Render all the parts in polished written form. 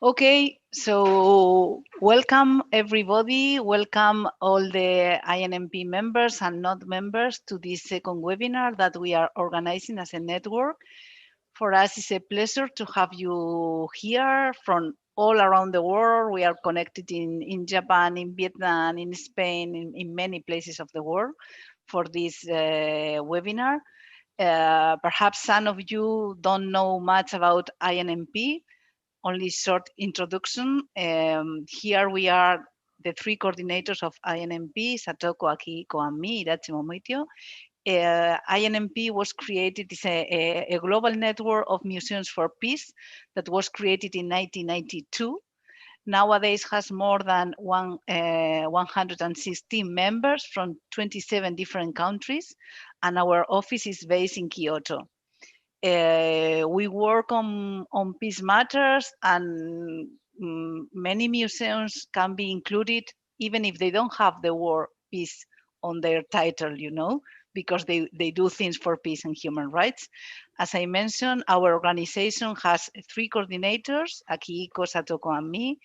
Okay, so welcome everybody. Welcome all the INMP members and not members to this second webinar that we are organizing as a network. For us, it's a pleasure to have you here from all around the world. We are connected in Japan, in Vietnam, in Spain, in many places of the world for this webinar. Perhaps some of you don't know much about INMP. Only short introduction. Here we are the three coordinators of INMP, Satoko, Akihiko, and me, Irachi Momoitio. INMP was created as a global network of museums for peace that was created in 1992. Nowadays has more than 116 members from 27 different countries, and our office is based in Kyoto. We work on peace matters, and many museums can be included even if they don't have the word peace on their title, because they do things for peace and human rights. As I mentioned, our organization has three coordinators, Akihiko, Satoko, and me,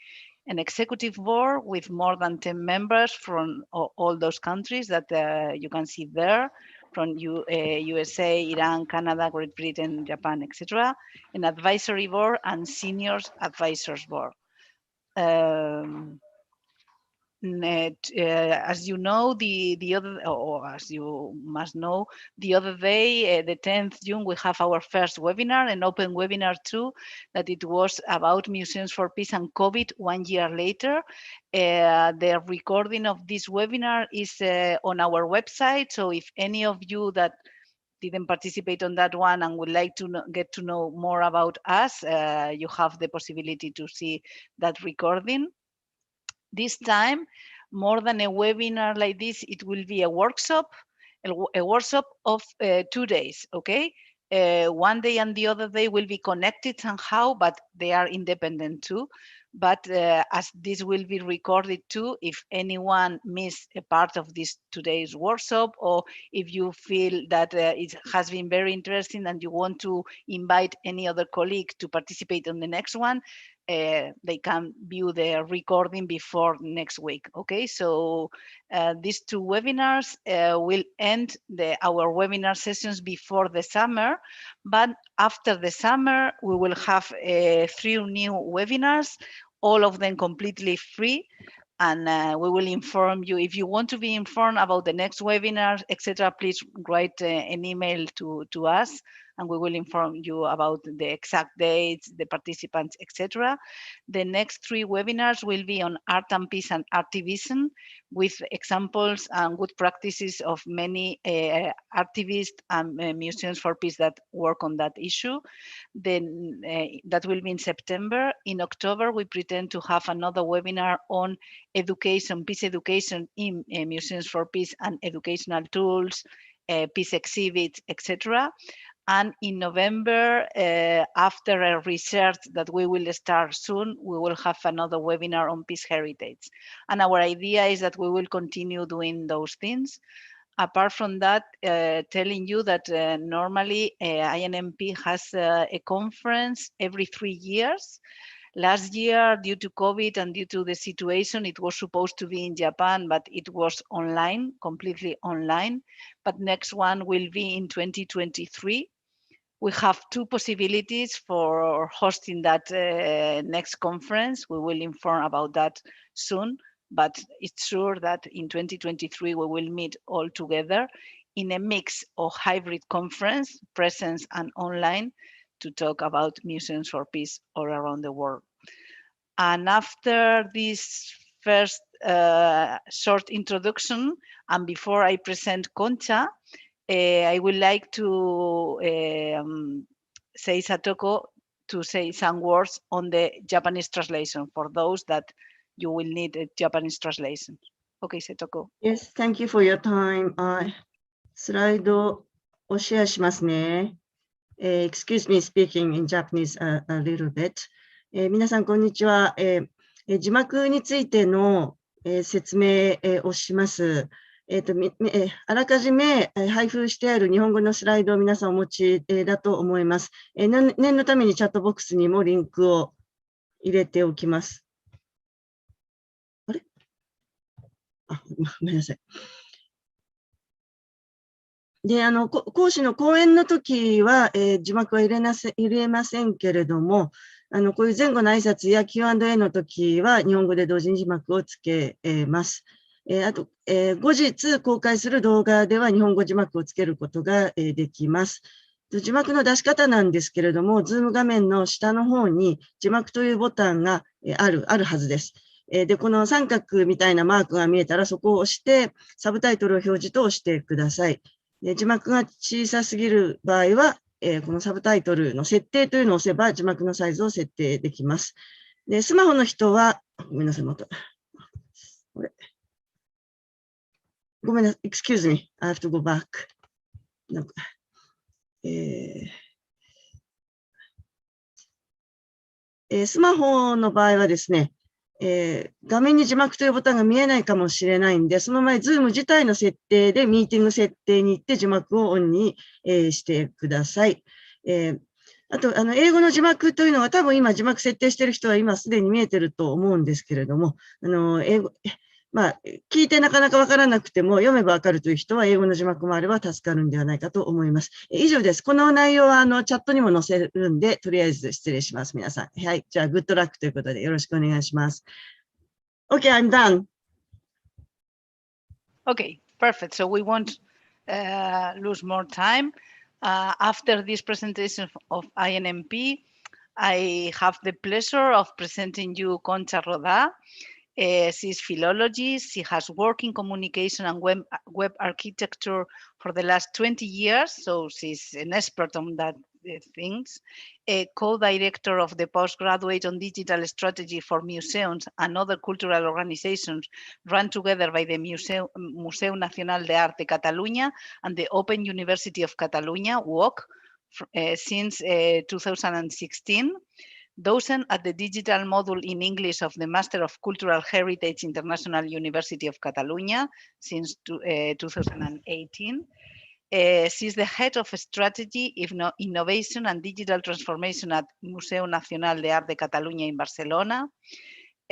an executive board with more than 10 members from all those countries that you can see there, from USA, Iran, Canada, Great Britain, Japan, etc., an advisory board and seniors advisors board. As you know, the other, or as you must know, the other day, the 10th June, we have our first webinar, an open webinar too, that it was about Museums for Peace and COVID 1 year later. The recording of this webinar is on our website. So if any of you that didn't participate on that one and would like to get to know more about us, you have the possibility to see that recording. This time, more than a webinar like this, it will be a workshop of 2 days, okay? One day and the other day will be connected somehow, but they are independent too. But as this will be recorded too, if anyone missed a part of this today's workshop, or if you feel that it has been very interesting and you want to invite any other colleague to participate on the next one, they can view the recording before next week. Okay, so these two webinars will end our webinar sessions before the summer, but after the summer we will have 3 new webinars, all of them completely free. And we will inform you. If you want to be informed about the next webinar, etc., please write an email to us, and we will inform you about the exact dates, the participants, etc. The next 3 webinars will be on art and peace and activism, with examples and good practices of many activists and museums for peace that work on that issue. Then that will be in September. In October, we pretend to have another webinar on education, peace education in museums for peace and educational tools, peace exhibits, etc. And in November, after a research that we will start soon, we will have another webinar on peace heritage. And our idea is that we will continue doing those things. Apart from that, telling you that normally INMP has a conference every 3 years. Last year, due to COVID and due to the situation, it was supposed to be in Japan, but it was online, completely online. But next one will be in 2023. We have 2 possibilities for hosting that next conference. We will inform about that soon, but it's sure that in 2023 we will meet all together in a mix of hybrid conference, presence and online, to talk about museums for peace all around the world. And after this first short introduction, and before I present Concha, I would like to say Satoko to say some words on the Japanese translation for those that you will need a Japanese translation. Okay, Satoko. Yes, thank you for your time. スライドをシェアしますね。Excuse me speaking in Japanese a little bit. 皆さん、こんにちは。字幕についての説明をします。あらかじめ配布してある日本語のスライドを皆さんお持ちだと思います。念のためにチャットボックスにもリンクを入れておきます。あれ？ごめんなさい。で、講師の講演の時は、字幕は入れませんけれども、こういう前後の挨拶や Q&A の時は、日本語で同時に字幕をつけます。あと、後日公開する動画では日本語字幕をつけることができます。字幕の出し方なんですけれども、ズーム画面の下の方に字幕というボタンがあるはずです。で、この三角みたいなマークが見えたら、そこを押して、サブタイトルを表示と押してください。で、字幕が小さすぎる場合は、このサブタイトルの設定というのを押せば字幕のサイズを設定できます。で、スマホの人は、ごめんなさい、また。これ。ごめんなさい、excuse me, I have to go back. なんか、スマホの場合はですね、画面に字幕というボタンが見えないかもしれないんで、その前、ズーム自体の設定でミーティング設定に行って字幕をオンに、してください。あと、英語の字幕というのは多分今字幕設定している人は今すでに見えてると思うんですけれども、英語、まあ、聞いてなかなかわからなくても読めばわかるという人は英語の字幕もあれば助かるんではないかと思います。以上です。この内容はチャットにも載せるんで、とりあえず失礼します。皆さん。はい。じゃあ、グッドラックということでよろしくお願いします。Okay, I'm done. Okay, perfect. So we won't lose more time. After this presentation of INMP, I have the pleasure of presenting you Concha Rodá. She's philologist. She has worked in communication and web architecture for the last 20 years, so she's an expert on that things. A co-director of the postgraduate on digital strategy for museums and other cultural organizations run together by the Museu Nacional de Arte Catalunya and the Open University of Catalunya, UOC, since 2016. Docent at the digital module in English of the Master of Cultural Heritage International University of Catalunya since 2018. She's the head of strategy, innovation and digital transformation at Museu Nacional de Arte Catalunya in Barcelona.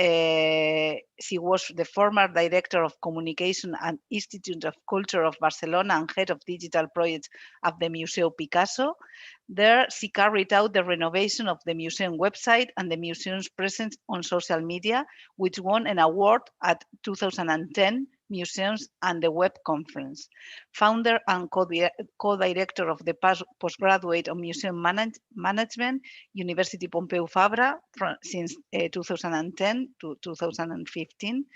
She was the former director of communication at Institute of Culture of Barcelona and head of digital projects at the Museu Picasso. There, she carried out the renovation of the museum website and the museum's presence on social media, which won an award at 2010 Museums and the Web Conference. Founder and co-director of the postgraduate on museum management, University Pompeu Fabra, since 2010 to 2015.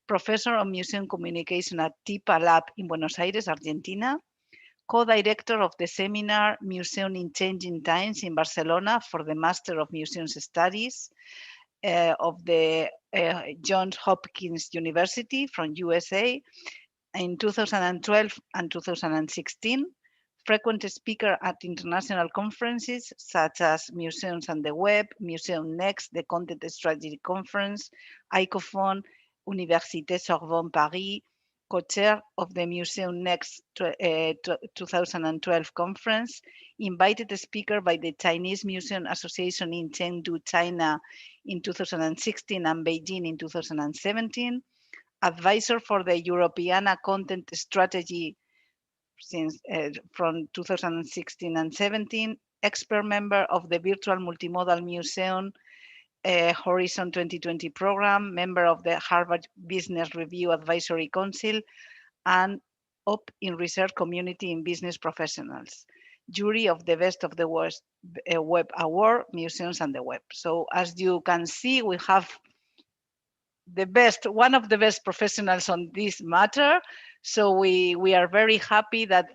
Professor of museum communication at TIPA Lab in Buenos Aires, Argentina. Co-director of the seminar Museum in Changing Times in Barcelona for the Master of Museums Studies of the Johns Hopkins University from USA in 2012 and 2016. Frequent speaker at international conferences such as Museums and the Web, Museum Next, the Content Strategy Conference, ICOFON, Université Sorbonne Paris, co-chair of the Museum Next 2012 conference, invited speaker by the Chinese Museum Association in Chengdu, China in 2016 and Beijing in 2017, advisor for the Europeana Content Strategy since from 2016 and 17, expert member of the Virtual Multimodal Museum Horizon 2020 program, member of the Harvard Business Review Advisory Council, and up in research community in business professionals. Jury of the Best of the West Web Award, Museums and the Web. So as you can see, we have the best, one of the best professionals on this matter. So we are very happy that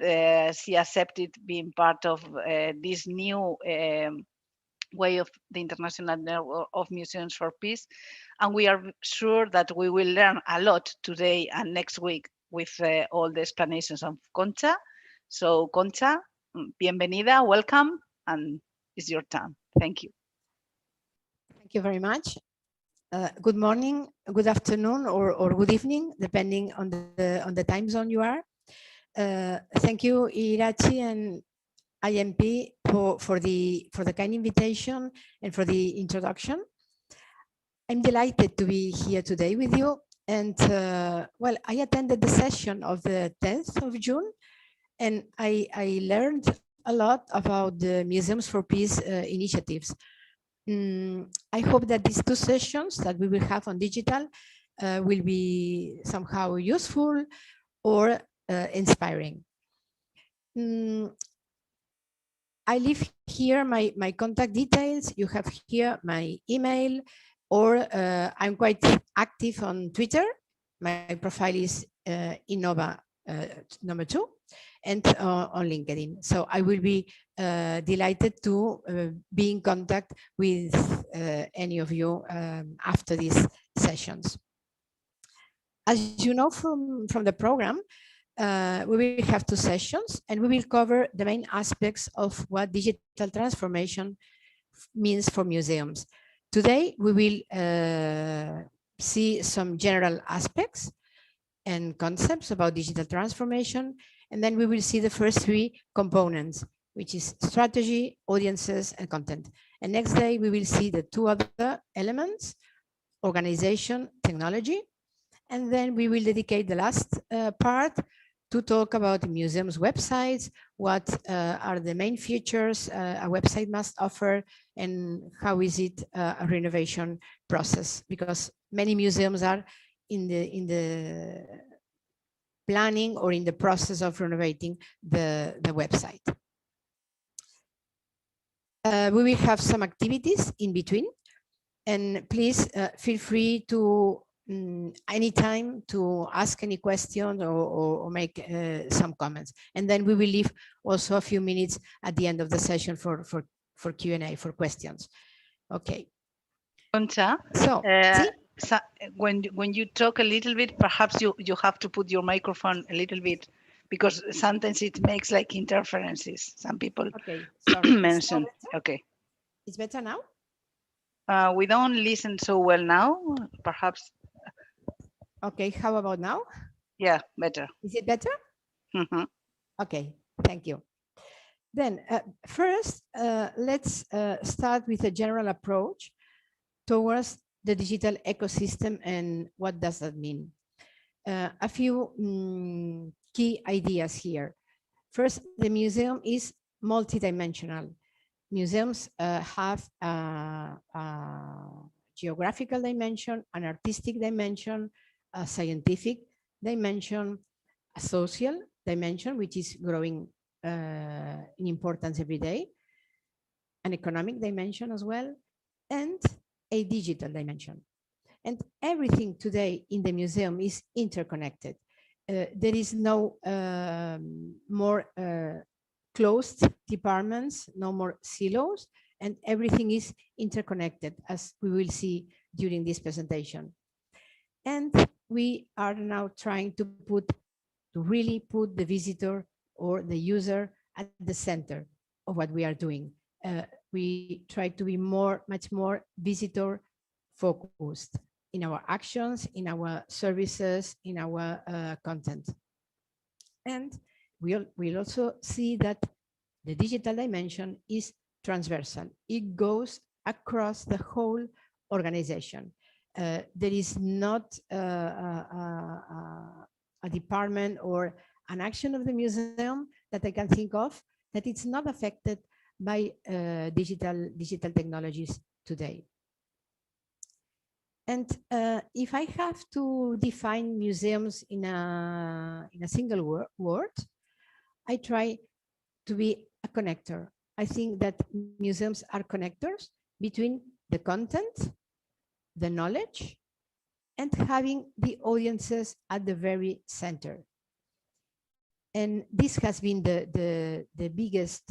she accepted being part of this new way of the International Network of Museums for Peace. And we are sure that we will learn a lot today and next week with all the explanations of Concha. So Concha, bienvenida, welcome, and it's your turn. Thank you. Thank you very much. Good morning, good afternoon, or good evening, depending on the time zone you are. Thank you, Irachi and INP for the kind invitation and for the introduction. I'm delighted to be here today with you. And well, I attended the session of the 10th of June, and I learned a lot about the Museums for Peace initiatives. I hope that these two sessions that we will have on digital will be somehow useful or inspiring. I leave here my contact details. You have here my email, or I'm quite active on Twitter. My profile is Innova number 2, and on LinkedIn. So I will be delighted to be in contact with any of you after these sessions. As you know from the program, we will have two sessions, and we will cover the main aspects of what digital transformation means for museums. Today, we will see some general aspects and concepts about digital transformation, and then we will see the first three components, which is strategy, audiences, and content. And next day, we will see the two other elements, organization, technology, and then we will dedicate the last part to talk about museums' websites, what are the main features a website must offer, and how is it a renovation process, because many museums are in the planning or in the process of renovating the website. We will have some activities in between, and please feel free to anytime to ask any questions or make some comments. And then we will leave also a few minutes at the end of the session for Q&A, for questions. Okay. Concha, So, so when you talk a little bit, perhaps you have to put your microphone a little bit, because sometimes it makes like interferences. Some people mention. Okay. It's better now? We don't listen so well now, perhaps. Okay, how about now? Yeah, better. Is it better? Mm-hmm. Okay, thank you. Then first, let's start with a general approach towards the digital ecosystem and what does that mean. A few key ideas here. First, the museum is multidimensional. Museums have a geographical dimension, an artistic dimension, a scientific dimension, a social dimension, which is growing in importance every day, an economic dimension as well, and a digital dimension. And everything today in the museum is interconnected. There is no more closed departments, no more silos, and everything is interconnected, as we will see during this presentation. And we are now trying to really put the visitor or the user at the center of what we are doing. We try to be much more visitor focused in our actions, in our services, in our content. And we'll also see that the digital dimension is transversal. It goes across the whole organization. There is not a department or an action of the museum that I can think of that it's not affected by digital technologies today. And if I have to define museums in a single word, I try to be a connector. I think that museums are connectors between the content, the knowledge, and having the audiences at the very center. And this has been the biggest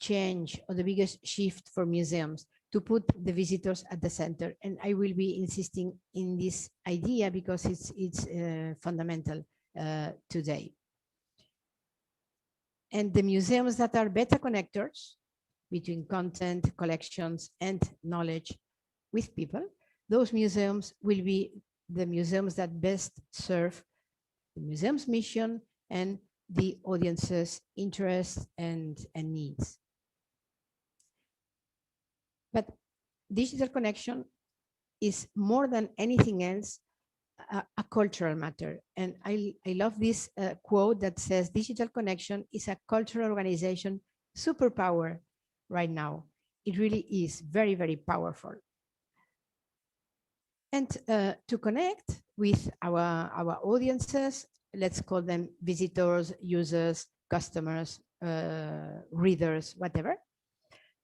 change or the biggest shift for museums, to put the visitors at the center. And I will be insisting in this idea because it's fundamental today. And the museums that are better connectors between content, collections, and knowledge with people, those museums will be the museums that best serve the museum's mission and the audience's interests and needs. But digital connection is more than anything else a cultural matter. And I love this quote that says digital connection is a cultural organization superpower right now. It really is very, very powerful. And to connect with our audiences, let's call them visitors, users, customers, readers, whatever,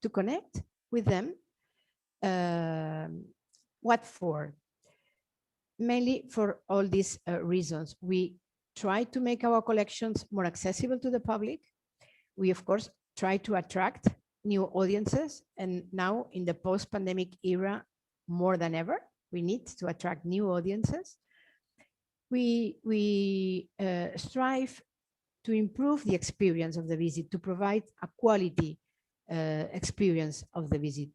to connect with them, what for? Mainly for all these reasons. We try to make our collections more accessible to the public. We, of course, try to attract new audiences. And now in the post-pandemic era, more than ever, we need to attract new audiences. We strive to improve the experience of the visit, to provide a quality experience of the visit.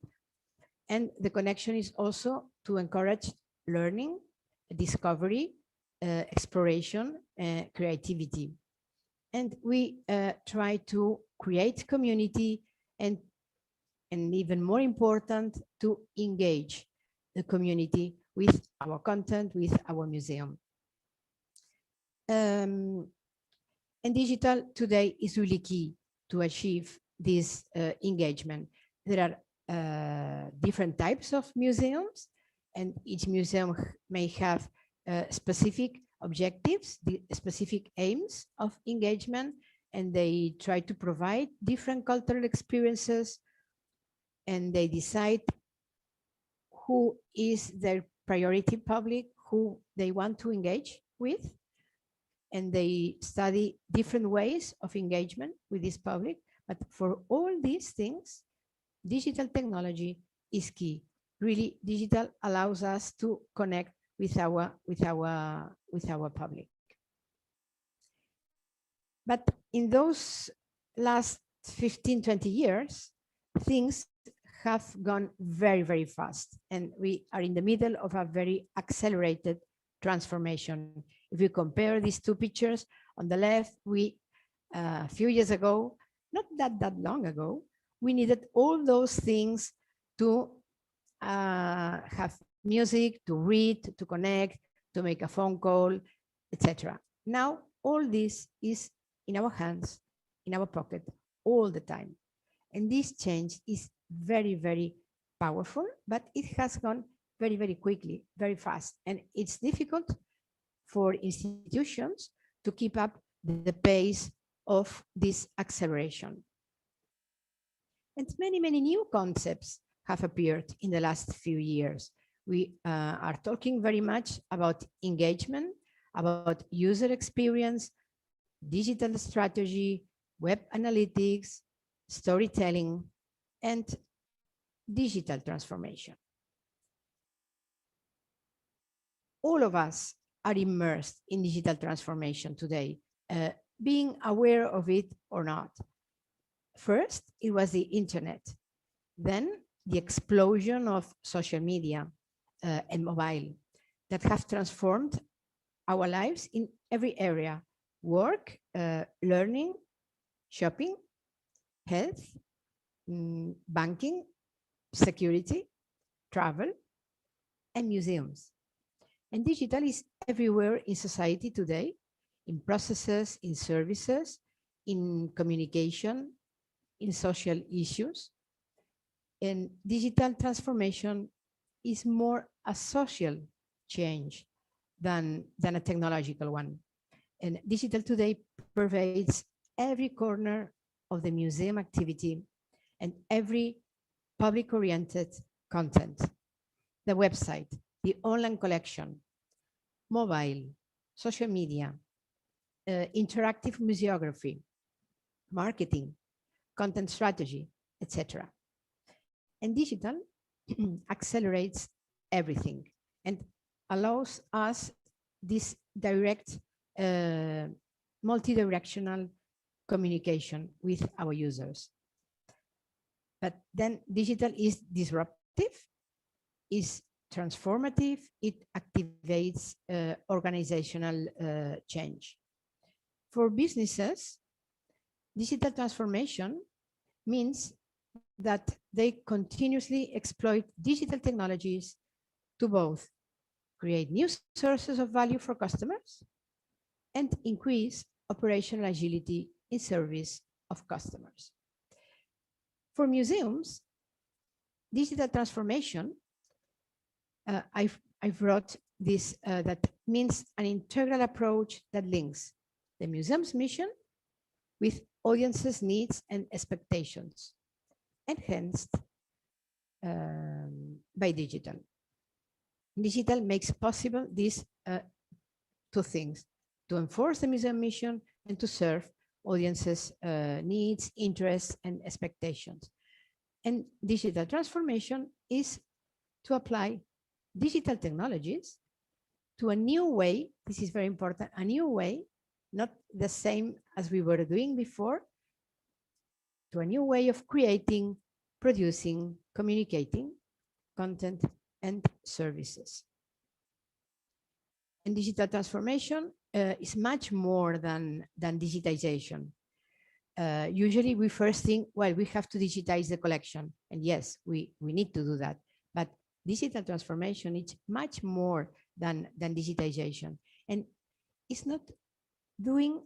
And the connection is also to encourage learning, discovery, exploration, creativity. And we try to create community and even more important, to engage the community with our content, with our museum. And digital today is really key to achieve this engagement. There are different types of museums, and each museum may have specific objectives, the specific aims of engagement, and they try to provide different cultural experiences, and they decide who is their priority public, who they want to engage with, and they study different ways of engagement with this public. But for all these things, digital technology is key. Really, digital allows us to connect with our public. But in those last 15, 20 years, things have gone very, very fast. And we are in the middle of a very accelerated transformation. If you compare these two pictures, on the left, we, a few years ago, not that long ago, we needed all those things to have music, to read, to connect, to make a phone call, etc. Now, all this is in our hands, in our pocket, all the time. And this change is very, very powerful, but it has gone very, very quickly, very fast. And it's difficult for institutions to keep up the pace of this acceleration. And many, many new concepts have appeared in the last few years. We are talking very much about engagement, about user experience, digital strategy, web analytics, storytelling, and digital transformation. All of us are immersed in digital transformation today, being aware of it or not. First, it was the internet. Then the explosion of social media and mobile that have transformed our lives in every area: work, learning, shopping, health, banking, security, travel, and museums. And digital is everywhere in society today, in processes, in services, in communication, in social issues. And digital transformation is more a social change than a technological one. And digital today pervades every corner of the museum activity and every public-oriented content. The website, the online collection, mobile, social media, interactive museography, marketing, content strategy, etc. And digital accelerates everything and allows us this direct, multi-directional communication with our users. But then digital is disruptive, is transformative, it activates organizational change. For businesses, digital transformation means that they continuously exploit digital technologies to both create new sources of value for customers and increase operational agility in service of customers. For museums, digital transformation, I've wrote this that means an integral approach that links the museum's mission with audiences' needs and expectations, enhanced by digital. Digital makes possible these two things: to enforce the museum mission and to serve audiences' needs, interests, and expectations. And digital transformation is to apply digital technologies to a new way. This is very important, a new way, not the same as we were doing before, to a new way of creating, producing, communicating content and services. And digital transformation is much more than digitization. Usually we first think, well, we have to digitize the collection. And yes, we need to do that. But digital transformation is much more than digitization. And it's not doing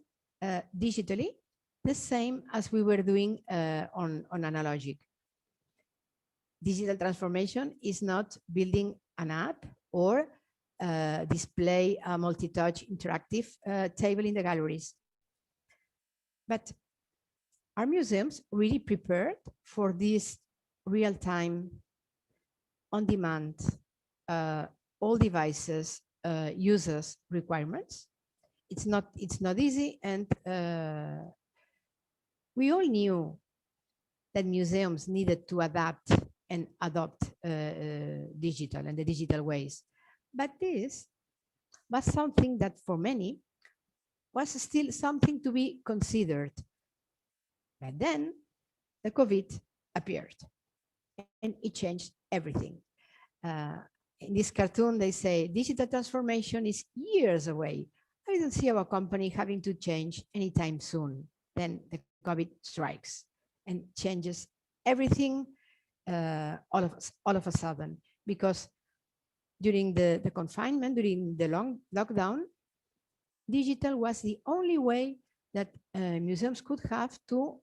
digitally the same as we were doing on analogic. Digital transformation is not building an app or display a multi-touch interactive table in the galleries. But are museums really prepared for this real-time, on-demand, all devices, users requirements? It's not easy, and we all knew that museums needed to adapt and adopt digital and the digital ways. But this was something that for many was still something to be considered. But then the COVID appeared and it changed everything. In this cartoon, they say digital transformation is years away. I don't see our company having to change anytime soon. Then the COVID strikes and changes everything all of a sudden, because during the confinement, during the long lockdown, digital was the only way that museums could have to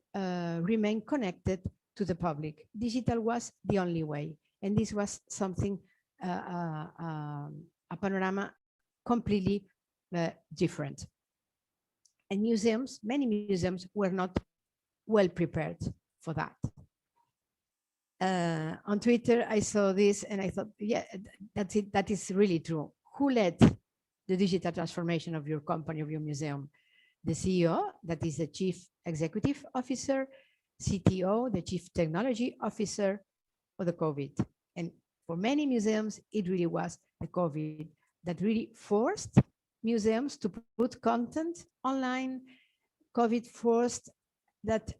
remain connected to the public. Digital was the only way. And this was something, a panorama completely different. And museums, many museums were not well prepared for that. On Twitter, I saw this and I thought, yeah, that's it. That is really true. Who led the digital transformation of your company, of your museum? The CEO, that is the Chief Executive Officer, CTO, the Chief Technology Officer, or the COVID. And for many museums, it really was the COVID that really forced museums to put content online. COVID forced that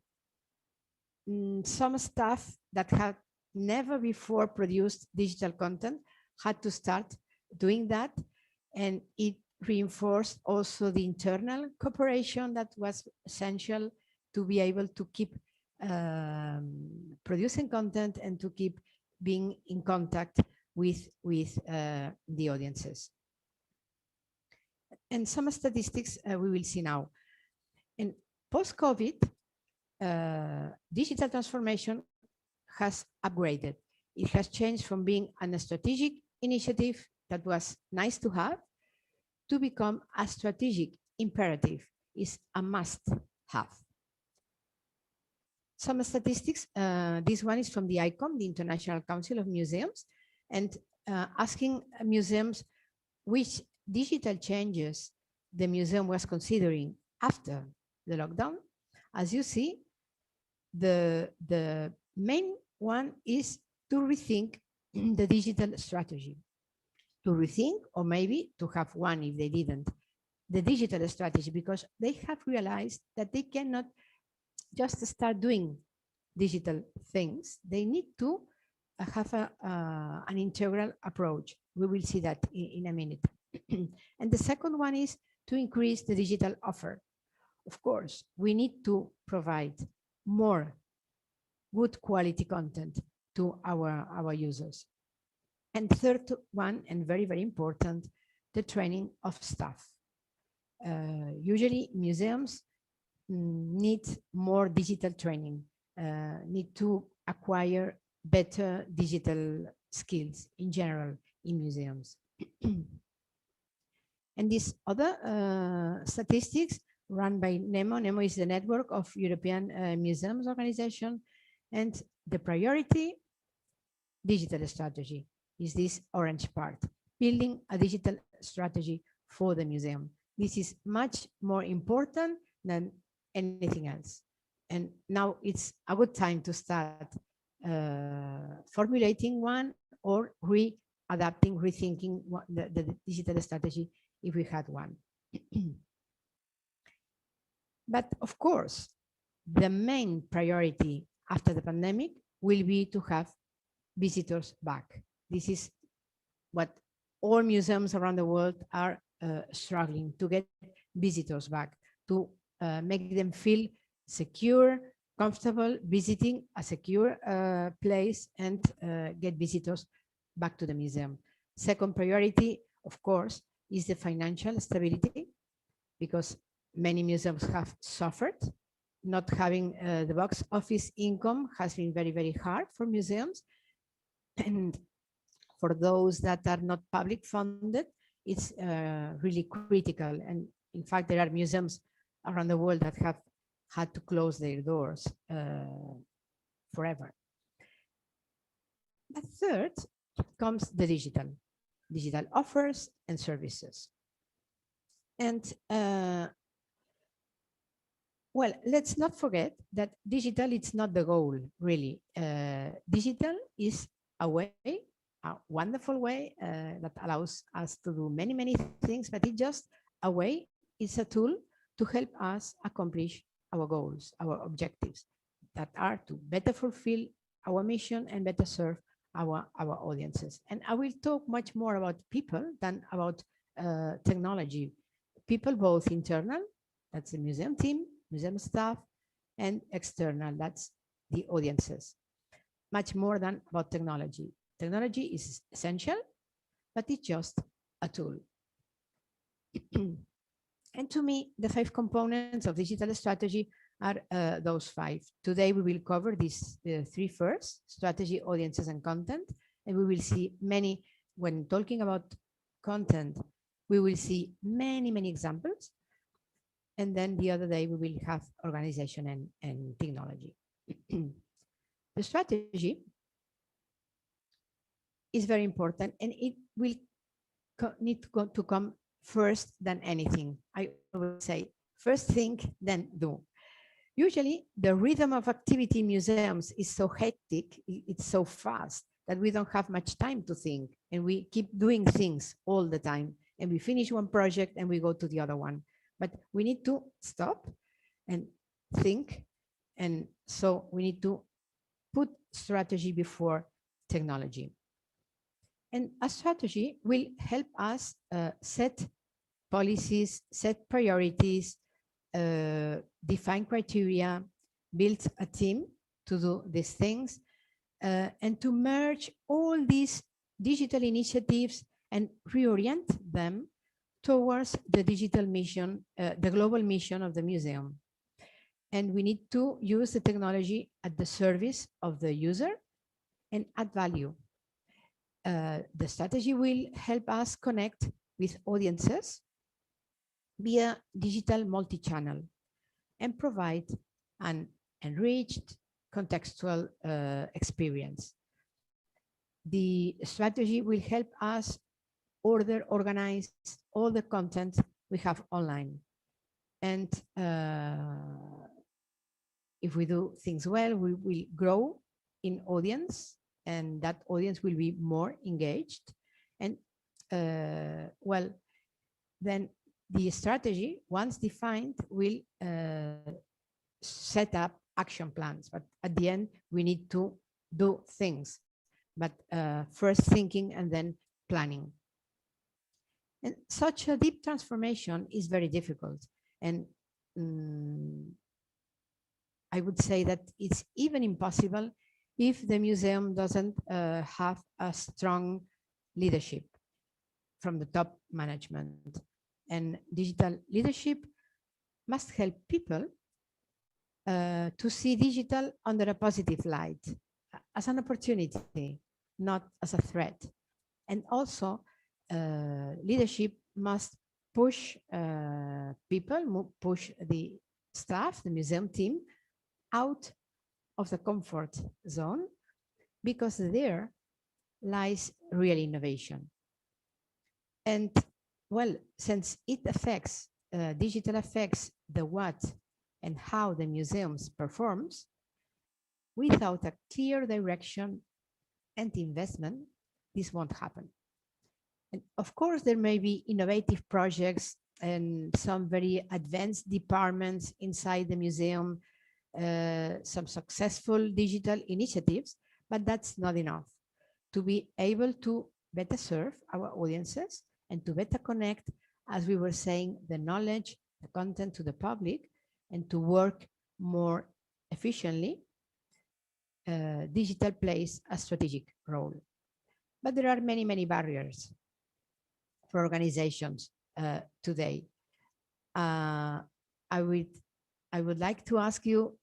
some staff that had never before produced digital content had to start doing that. And it reinforced also the internal cooperation that was essential to be able to keep producing content and to keep being in contact with the audiences. And some statistics we will see now. And post-COVID, digital transformation has upgraded. It has changed from being a strategic initiative that was nice to have to become a strategic imperative, is a must-have. Some statistics, this one is from the ICOM, the International Council of Museums, and asking museums which digital changes the museum was considering after the lockdown. As you see, the main one is to rethink the digital strategy. To rethink, or maybe to have one if they didn't, the digital strategy, because they have realized that they cannot just start doing digital things. They need to have an integral approach. We will see that in a minute. And the second one is to increase the digital offer. Of course, we need to provide more good quality content to our users. And third one, and very, very important, the training of staff. Usually museums need more digital training, need to acquire better digital skills in general in museums. And these other statistics run by NEMO. NEMO is the network of European museums organization. And the priority, digital strategy, is this orange part, building a digital strategy for the museum. This is much more important than anything else. And now it's a good time to start formulating one or readapting, rethinking the digital strategy if we had one. But of course, the main priority after the pandemic will be to have visitors back. This is what all museums around the world are struggling to get visitors back, to make them feel secure, comfortable visiting a secure place and get visitors back to the museum. Second priority, of course, is the financial stability, because many museums have suffered. Not having the box office income has been very, very hard for museums. And for those that are not public funded, it's really critical. And in fact, there are museums around the world that have had to close their doors forever. But third comes the digital offers and services. And well, let's not forget that digital is not the goal, really. Digital is a way, a wonderful way that allows us to do many, many things, but it's just a way, it's a tool to help us accomplish our goals, our objectives, that are to better fulfill our mission and better serve our audiences. And I will talk much more about people than about technology. People both internal, that's the museum team, museum staff, and external, that's the audiences. Much more than about technology. Technology is essential, but it's just a tool. And to me, the 5 components of digital strategy are those 5. Today, we will cover these 3 first, strategy, audiences, and content. And we will see many, when talking about content, we will see many, many examples. And then the other day, we will have organization and technology. The strategy is very important, and it will need to come first than anything. I always say, first think, then do. Usually, the rhythm of activity in museums is so hectic, it's so fast that we don't have much time to think, and we keep doing things all the time. And we finish one project and we go to the other one. But we need to stop and think. And so we need to put strategy before technology. And a strategy will help us set policies, set priorities, define criteria, build a team to do these things, and to merge all these digital initiatives and reorient them towards the digital mission, the global mission of the museum. And we need to use the technology at the service of the user and add value. The strategy will help us connect with audiences via digital multi-channel and provide an enriched contextual experience. The strategy will help us organize all the content we have online. And if we do things well, we will grow in audience, and that audience will be more engaged. And well, then the strategy, once defined, will set up action plans. But at the end, we need to do things. But first thinking and then planning. And such a deep transformation is very difficult. And I would say that it's even impossible if the museum doesn't have a strong leadership from the top management. And digital leadership must help people to see digital under a positive light, as an opportunity, not as a threat. And also, leadership must push people, push the staff, the museum team, out of the comfort zone, because there lies real innovation. And well, since it affects, digital affects the what and how the museums performs, without a clear direction and investment, this won't happen. And of course, there may be innovative projects and some very advanced departments inside the museum, some successful digital initiatives, but that's not enough to be able to better serve our audiences and to better connect, as we were saying, the knowledge, the content to the public, and to work more efficiently. Digital plays a strategic role. But there are many, many barriers for organizations today. I would like to ask you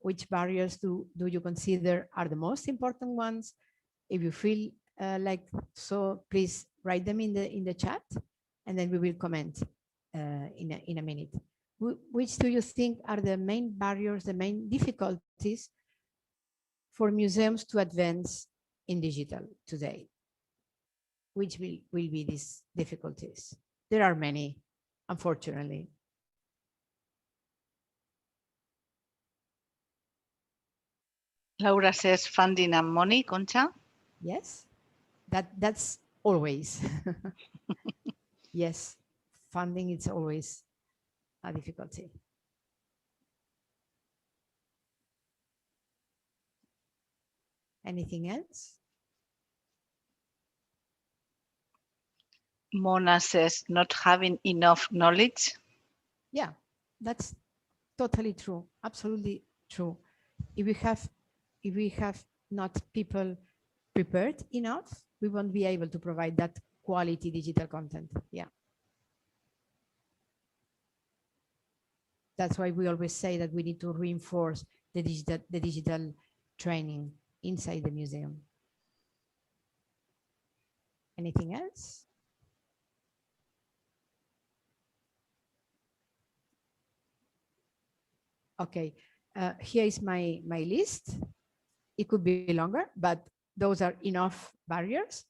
which barriers do you consider are the most important ones. If you feel like so, please write them in the chat, and then we will comment in a minute. Which do you think are the main barriers, the main difficulties for museums to advance in digital today? Which will be these difficulties? There are many, unfortunately. Laura says funding and money, Concha. Yes, that's always. Yes, funding is always a difficulty. Anything else? Mona says not having enough knowledge. Yeah, that's totally true. Absolutely true. If we have not people prepared enough, we won't be able to provide that quality digital content. Yeah. That's why we always say that we need to reinforce the digital training inside the museum. Anything else? Okay, here is my list. It could be longer, but those are enough barriers.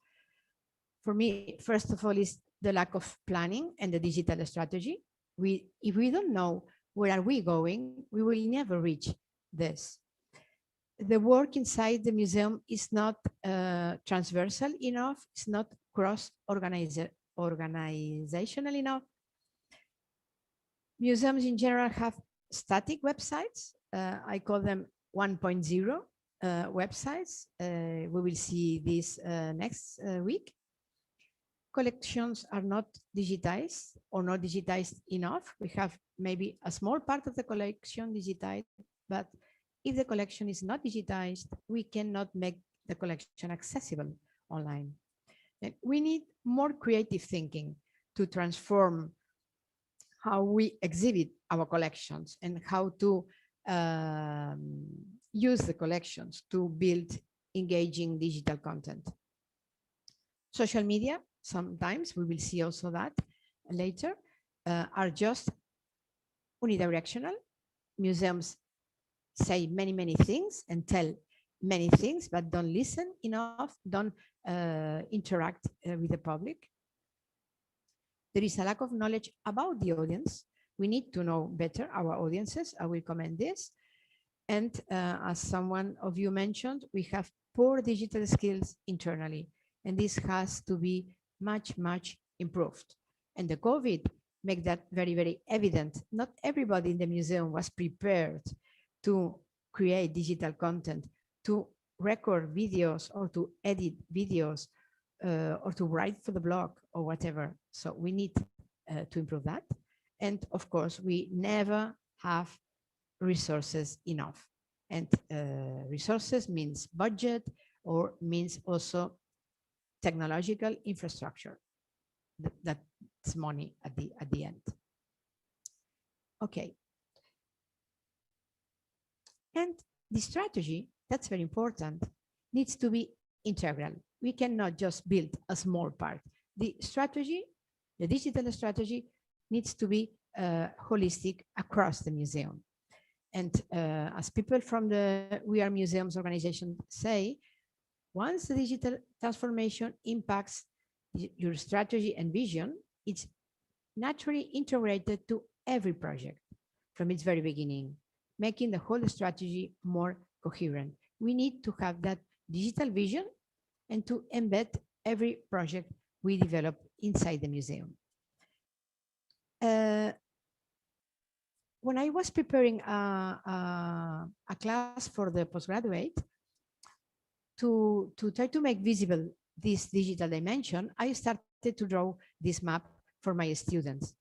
For me, first of all, is the lack of planning and the digital strategy. If we don't know where are we going, we will never reach this. The work inside the museum is not transversal enough. It's not organizational enough. Museums in general have static websites. I call them 1.0 websites. We will see this next week. Collections are not digitized or not digitized enough. We have maybe a small part of the collection digitized, but if the collection is not digitized, we cannot make the collection accessible online. And we need more creative thinking to transform how we exhibit our collections and how to use the collections to build engaging digital content. Social media, sometimes we will see also that later, are just unidirectional. Museums say many, many things and tell many things, but don't listen enough, don't interact with the public. There is a lack of knowledge about the audience. We need to know better our audiences. I will comment this. And as someone of you mentioned, we have poor digital skills internally, and this has to be much, much improved. And the COVID make that very, very evident. Not everybody in the museum was prepared to create digital content, to record videos or to edit videos or to write for the blog or whatever. So we need to improve that. And of course, we never have resources enough. And resources means budget or means also technological infrastructure. That's money at the end. Okay. And the strategy, that's very important, needs to be integral. We cannot just build a small part. The strategy, the digital strategy, needs to be holistic across the museum. And as people from the We Are Museums organization say, once the digital transformation impacts your strategy and vision, it's naturally integrated to every project from its very beginning, making the whole strategy more coherent. We need to have that digital vision and to embed every project we develop inside the museum. When I was preparing a class for the postgraduate to try to make visible this digital dimension, I started to draw this map for my students.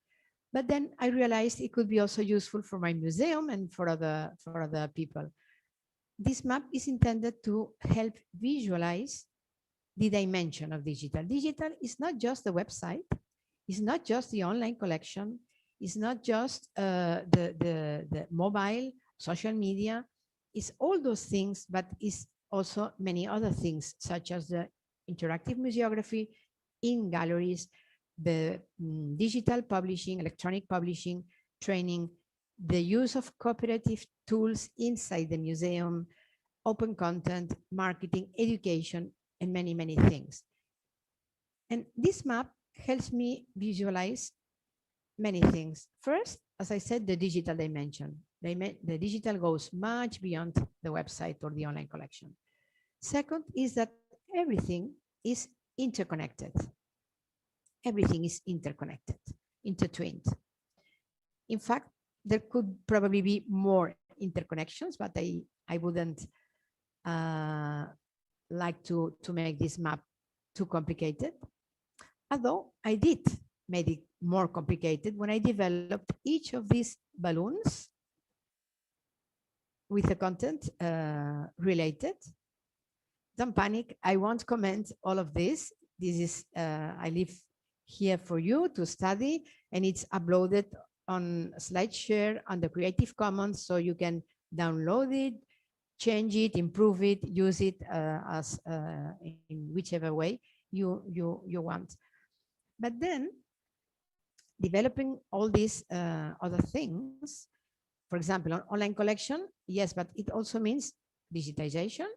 But then I realized it could be also useful for my museum and for other people. This map is intended to help visualize the dimension of digital. Digital is not just the website, it's not just the online collection, it's not just the mobile, social media, it's all those things, but it's also many other things, such as the interactive museography in galleries, the digital publishing, electronic publishing, training, the use of cooperative tools inside the museum, open content, marketing, education, and many, many things. And this map helps me visualize many things. First, as I said, the digital dimension. The digital goes much beyond the website or the online collection. Second is that everything is interconnected. Everything is interconnected, intertwined. In fact, there could probably be more interconnections, but I wouldn't like to make this map too complicated. Although I did make it more complicated when I developed each of these balloons with the content related. Don't panic, I won't comment all of this. This is, I leave here for you to study, and it's uploaded on SlideShare on the Creative Commons, so you can download it, change it, improve it, use it as in whichever way you want. But then developing all these other things, for example, on online collection, yes, but it also means digitization.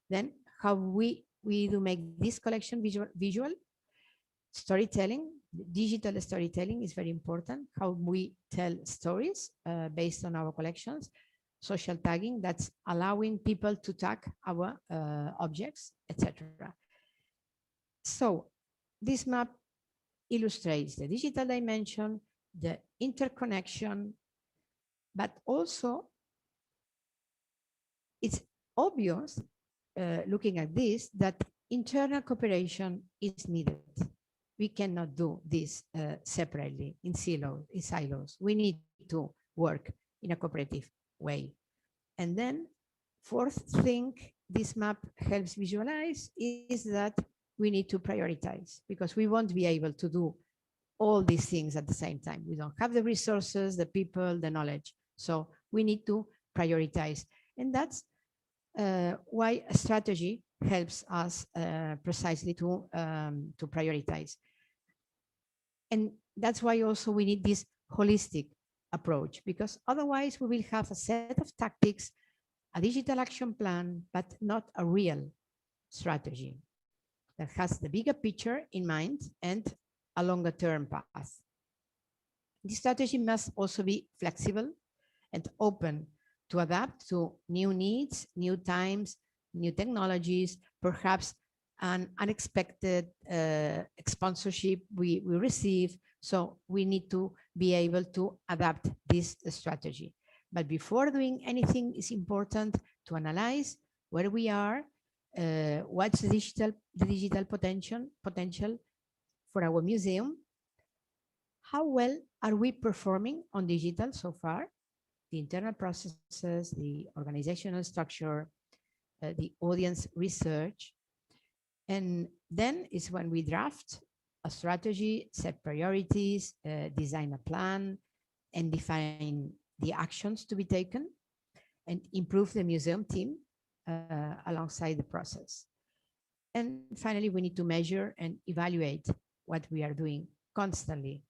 Then how we do make this collection visual. Storytelling, digital storytelling is very important. How we tell stories based on our collections. Social tagging, that's allowing people to tag our objects, etc. So this map illustrates the digital dimension, the interconnection, but also it's obvious looking at this that internal cooperation is needed. We cannot do this separately in silos. We need to work in a cooperative way. And then fourth thing this map helps visualize is that we need to prioritize, because we won't be able to do all these things at the same time. We don't have the resources, the people, the knowledge. So we need to prioritize. And that's why a strategy helps us precisely to prioritize. And that's why also we need this holistic approach, because otherwise we will have a set of tactics, a digital action plan, but not a real strategy that has the bigger picture in mind and a longer term path. This strategy must also be flexible and open to adapt to new needs, new times, new technologies, perhaps an unexpected sponsorship we receive. So we need to be able to adapt this strategy. But before doing anything, it's important to analyze where we are, what's the digital potential for our museum, how well are we performing on digital so far, the internal processes, the organizational structure, the audience research, And then is when we draft a strategy, set priorities, design a plan, and define the actions to be taken, and improve the museum team alongside the process. And finally, we need to measure and evaluate what we are doing constantly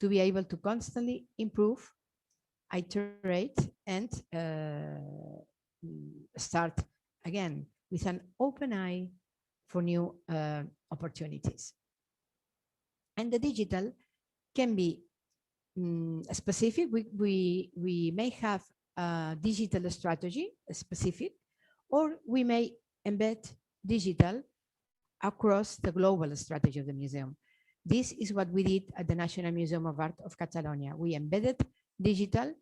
to be able to constantly improve, iterate, and start again with an open eye for new opportunities. And the digital can be specific. We may have a digital strategy, specific, or we may embed digital across the global strategy of the museum. This is what we did at the National Museum of Art of Catalonia. We embedded digital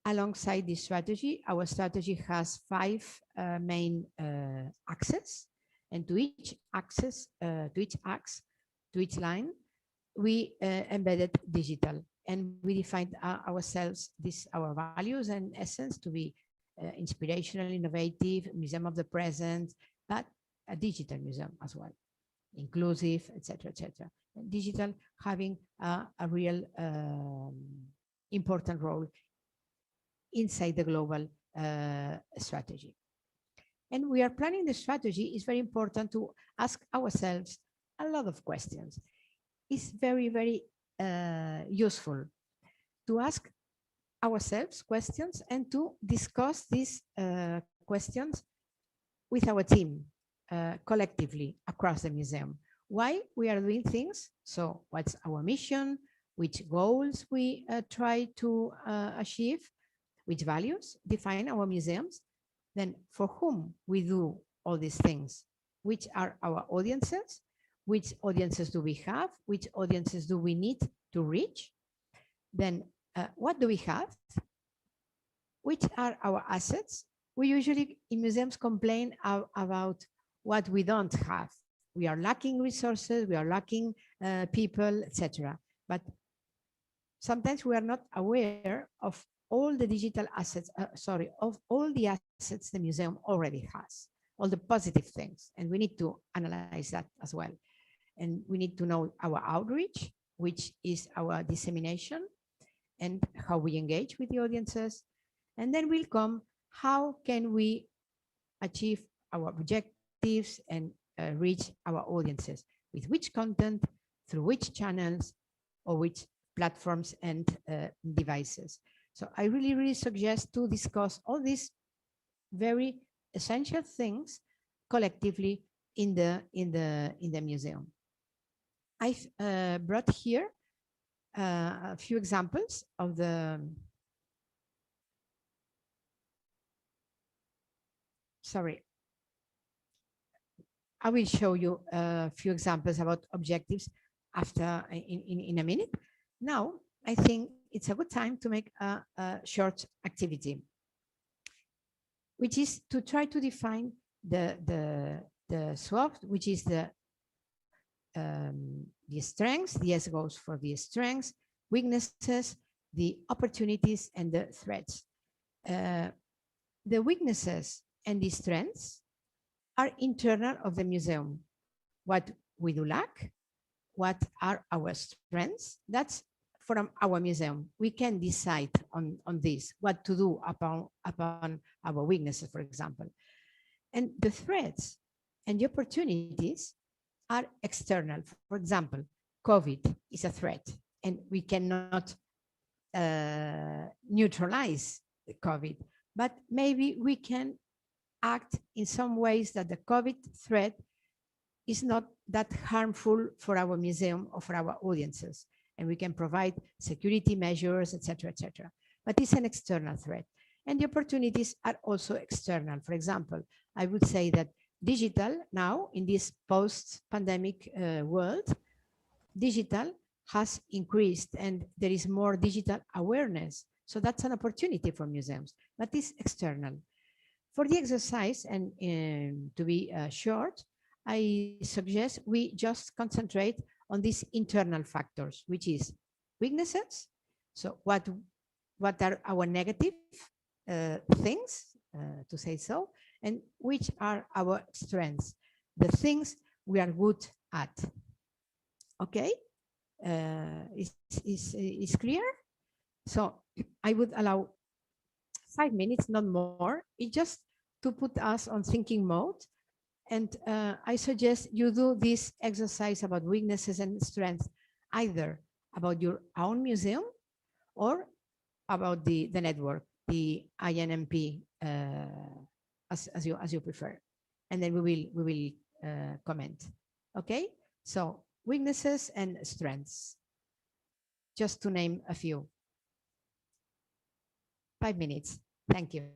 alongside this strategy. Our strategy has 5 main axes, and to each axis, to each line, we embedded digital, and we defined ourselves, our values and essence to be inspirational, innovative, museum of the present, but a digital museum as well, inclusive, etc., etc. Digital having a real important role inside the global strategy. And we are planning the strategy. It's very important to ask ourselves a lot of questions. It's very, very useful to ask ourselves questions and to discuss these questions with our team collectively across the museum. Why we are doing things? So what's our mission? Which goals we try to achieve? Which values define our museums? Then for whom we do all these things? Which are our audiences? Which audiences do we have? Which audiences do we need to reach? Then what do we have? Which are our assets? We usually in museums complain about what we don't have. We are lacking resources, we are lacking people, etc. But sometimes we are not aware of all the digital assets, of all the assets the museum already has, all the positive things. And we need to analyze that as well. And we need to know our outreach, which is our dissemination, and how we engage with the audiences. And then will come, how can we achieve our objectives and reach our audiences? With which content, through which channels, or which platforms and devices. So I really, really suggest to discuss all these very essential things collectively in the museum. I've brought here a few examples of the I will show you a few examples about objectives after in a minute. Now, I think it's a good time to make a short activity, which is to try to define the SWOT, which is the strengths. The S goes for the strengths, weaknesses, the opportunities, and the threats. The weaknesses and the strengths are internal of the museum. What we do lack, what are our strengths, that's from our museum. We can decide on this, what to do upon our weaknesses, for example. And the threats and the opportunities are external. For example, COVID is a threat, and we cannot neutralize the COVID, but maybe we can act in some ways that the COVID threat is not that harmful for our museum or for our audiences. And we can provide security measures, etc., etc. But it's an external threat. And the opportunities are also external. For example, I would say that digital now, in this post-pandemic world, digital has increased and there is more digital awareness. So that's an opportunity for museums, but it's external. For the exercise, and to be short, I suggest we just concentrate on these internal factors, which is weaknesses. So what are our negative things, to say so, and which are our strengths, the things we are good at. Okay, is clear? So I would allow 5 minutes, not more. It's just to put us on thinking mode. And I suggest you do this exercise about weaknesses and strengths, either about your own museum or about the network, the INMP, as you prefer. And then we will comment. Okay, so weaknesses and strengths, just to name a few. 5 minutes. Thank you.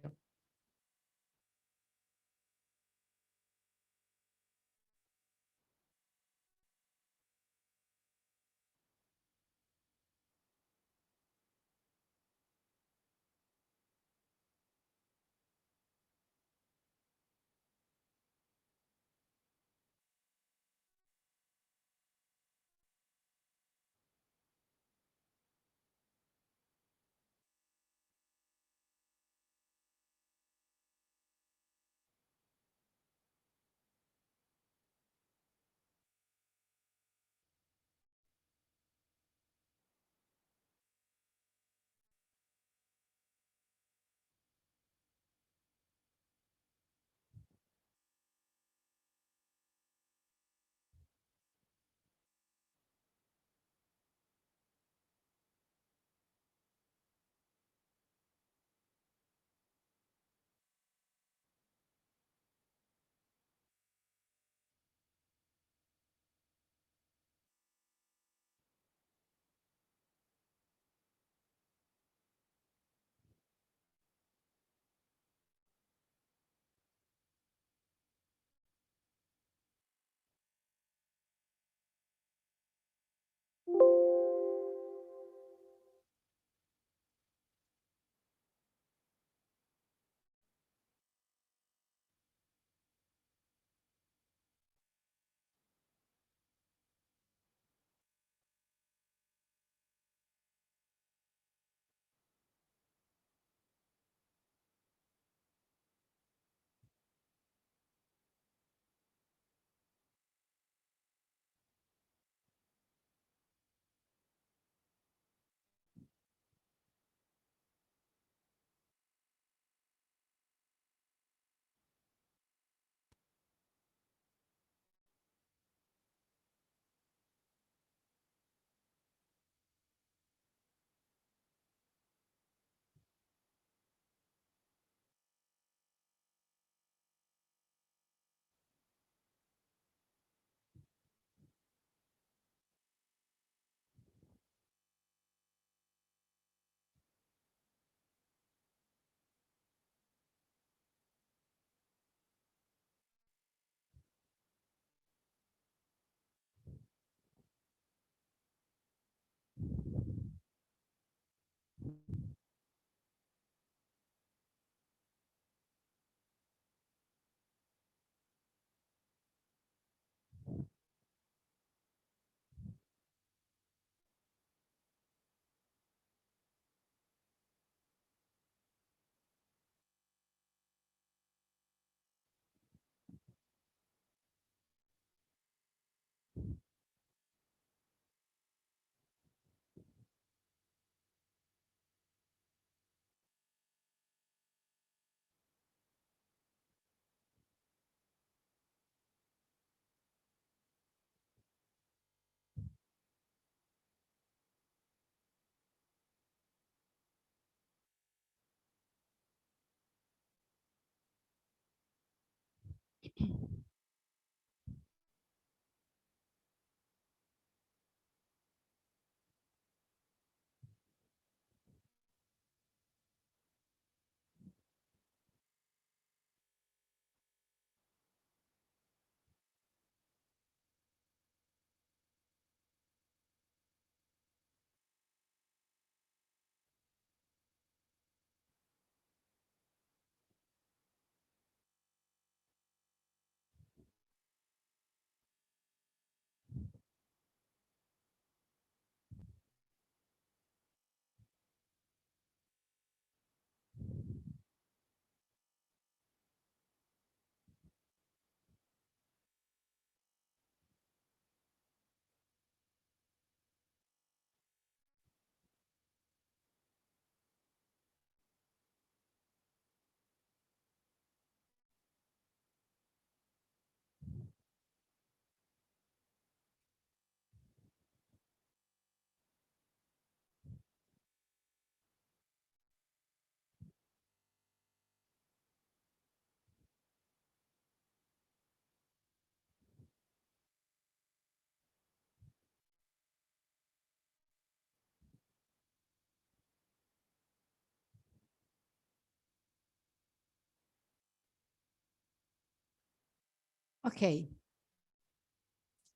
Okay.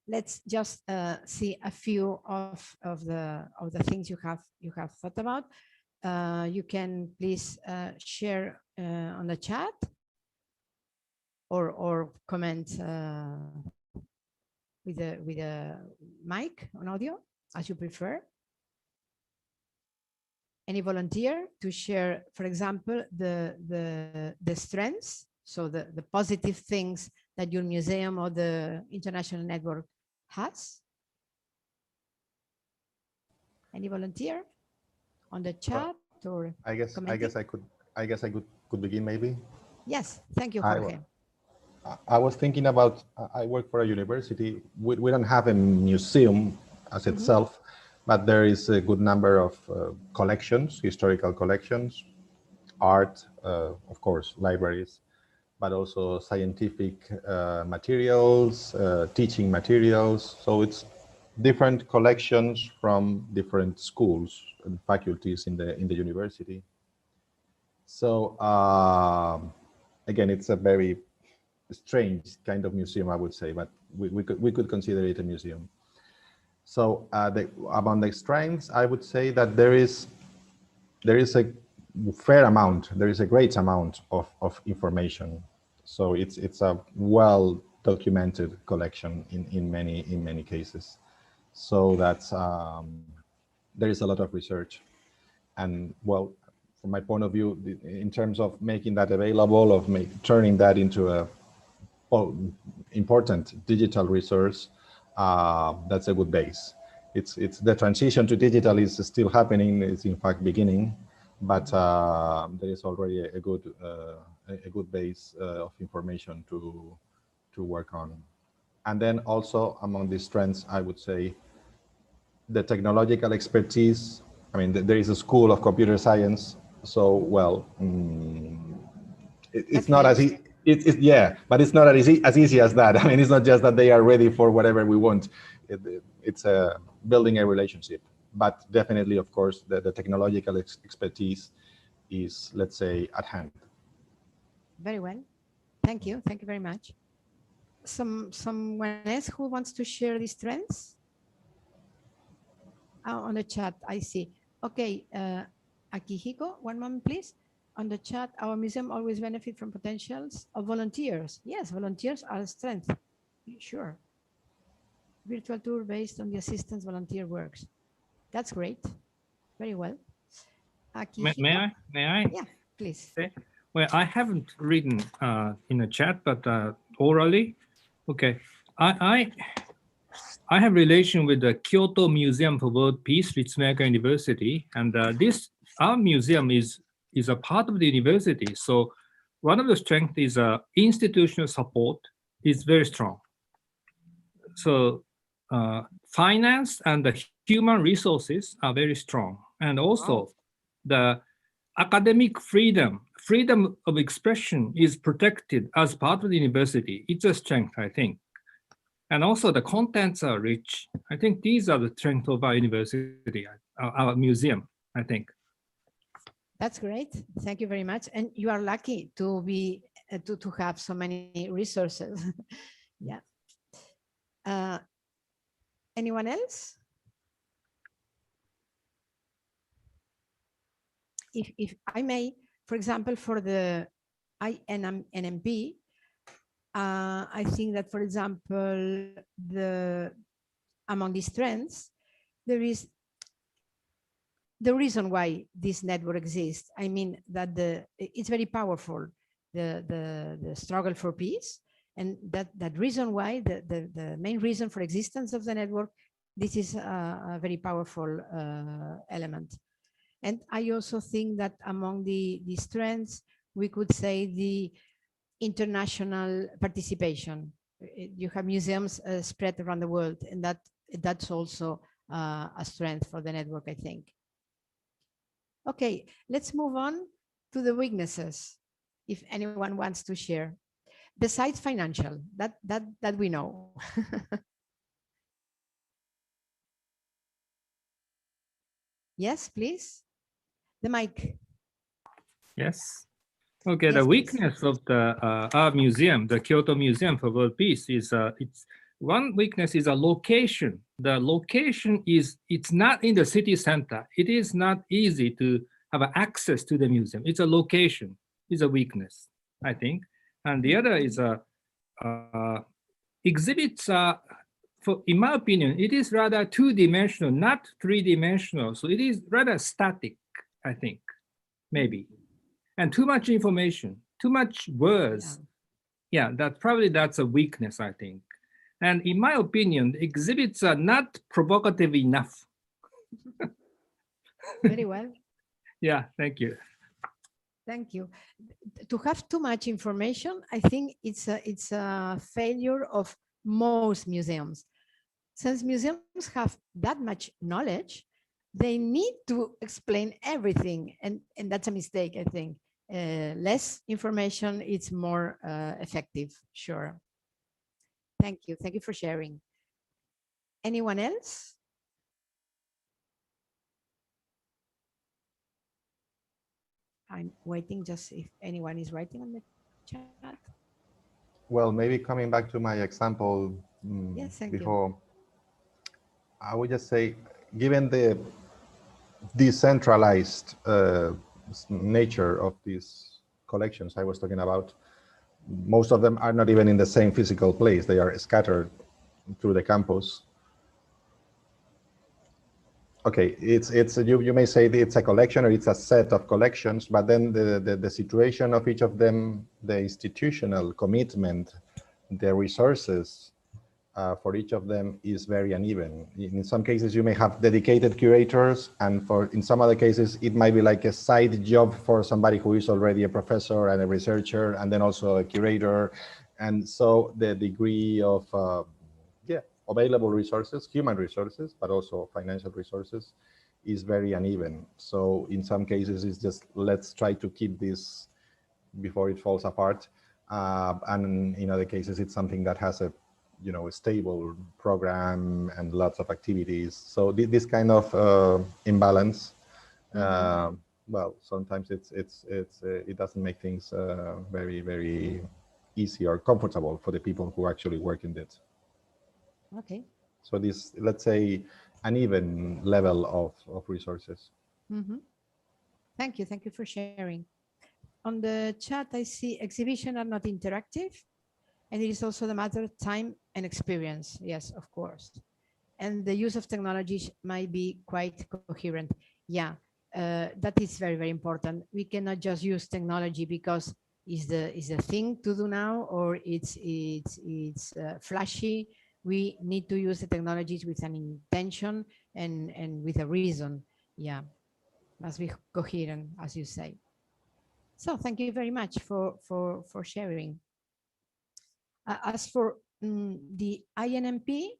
Let's just see a few of the things you have thought about. You can please share on the chat or comment with a mic on audio, as you prefer. Any volunteer to share, for example, the strengths, so the positive things that your museum or the international network has? Any volunteer on the chat or I guess commenting? I could begin maybe. Yes, thank you, I, Jorge. I was thinking about, I work for a university. We don't have a museum as itself, but there is a good number of collections, historical collections, art, of course, libraries, but also scientific materials, teaching materials. So it's different collections from different schools and faculties in the university. So again, it's a very strange kind of museum, I would say, but we could consider it a museum. So among the strengths, I would say that there is a fair amount, there is a great amount of information. So it's a well documented collection in many cases. So that's there is a lot of research, and well, from my point of view, in terms of making that available, of turning that into a important digital resource, that's a good base. It's the transition to digital is still happening. It's in fact beginning, but there is already a good base of information to work on. And then also among these trends, I would say the technological expertise. I mean, there is a school of computer science, so well, it's not as easy. Yeah, but it's not as easy as that. I mean, it's not just that they are ready for whatever we want. It's building a relationship. But definitely, of course, the technological expertise is, let's say, at hand. Very well. Thank you. Thank you very much. Someone else who wants to share these trends? On the chat, I see. Okay, Akihiko, one moment, please. On the chat, our museum always benefit from potentials of volunteers. Yes, volunteers are a strength. Sure. Virtual tour based on the assistance volunteer works. That's great. Very well. Akihiko? May I? Yeah, please. Well, I haven't written in the chat, but orally. Okay. I have relation with the Kyoto Museum for World Peace, Ritsumeikan University, and our museum is a part of the university. So one of the strengths is institutional support is very strong. So finance and the human resources are very strong, and also the academic freedom of expression is protected as part of the university. It's a strength, I think. And also the contents are rich. I think these are the strengths of our university, our museum, I think. That's great. Thank you very much. And you are lucky to be to have so many resources. Yeah. Anyone else? If I may, for example, for the INMP, I think that, for example, among these trends, there is the reason why this network exists. I mean that it's very powerful, the struggle for peace, and that reason why the main reason for existence of the network, this is a very powerful element. And I also think that among these trends, we could say the international participation. You have museums spread around the world, and that's also a strength for the network, I think. Okay, let's move on to the weaknesses, if anyone wants to share. Besides financial, that we know. Yes, please. The mic. Yes. Okay, Yes, the please. weakness of the our museum, the Kyoto Museum for World Peace, is it's one weakness is a location. The location is it's not in the city center. It is not easy to have access to the museum. It's a location. Is a weakness, I think. And the other is a exhibits are, for in my opinion, it is rather two-dimensional, not three-dimensional. So it is rather static, I think, maybe. And too much information, too much words. Yeah, that's a weakness, I think. And in my opinion, exhibits are not provocative enough. Very well. Yeah, thank you. Thank you. To have too much information, I think it's a failure of most museums. Since museums have that much knowledge, they need to explain everything, and that's a mistake, I think. Less information, it's more effective, sure. Thank you for sharing. Anyone else? I'm waiting just if anyone is writing on the chat. Well, maybe coming back to my example Yes, thank before, I would just say, given the decentralized nature of these collections I was talking about, most of them are not even in the same physical place. They are scattered through the campus. Okay, you may say it's a collection or it's a set of collections, but then the situation of each of them, the institutional commitment, the resources for each of them is very uneven. In some cases, you may have dedicated curators, and in some other cases, it might be like a side job for somebody who is already a professor and a researcher, and then also a curator. And so the degree of available resources, human resources, but also financial resources, is very uneven. So in some cases, it's just, let's try to keep this before it falls apart. And in other cases, it's something that has a stable program and lots of activities. So this kind of imbalance, well, sometimes it doesn't make things very, very easy or comfortable for the people who actually work in it. Okay. So this, let's say, uneven level of resources. Thank you for sharing. On the chat, I see exhibitions are not interactive, and it is also the matter of time and experience. Yes, of course. And the use of technologies might be quite coherent. Yeah, that is very, very important. We cannot just use technology because it's the thing to do now, or it's flashy. We need to use the technologies with an intention and with a reason. Yeah, must be coherent, as you say. So thank you very much for sharing. As for the INMP,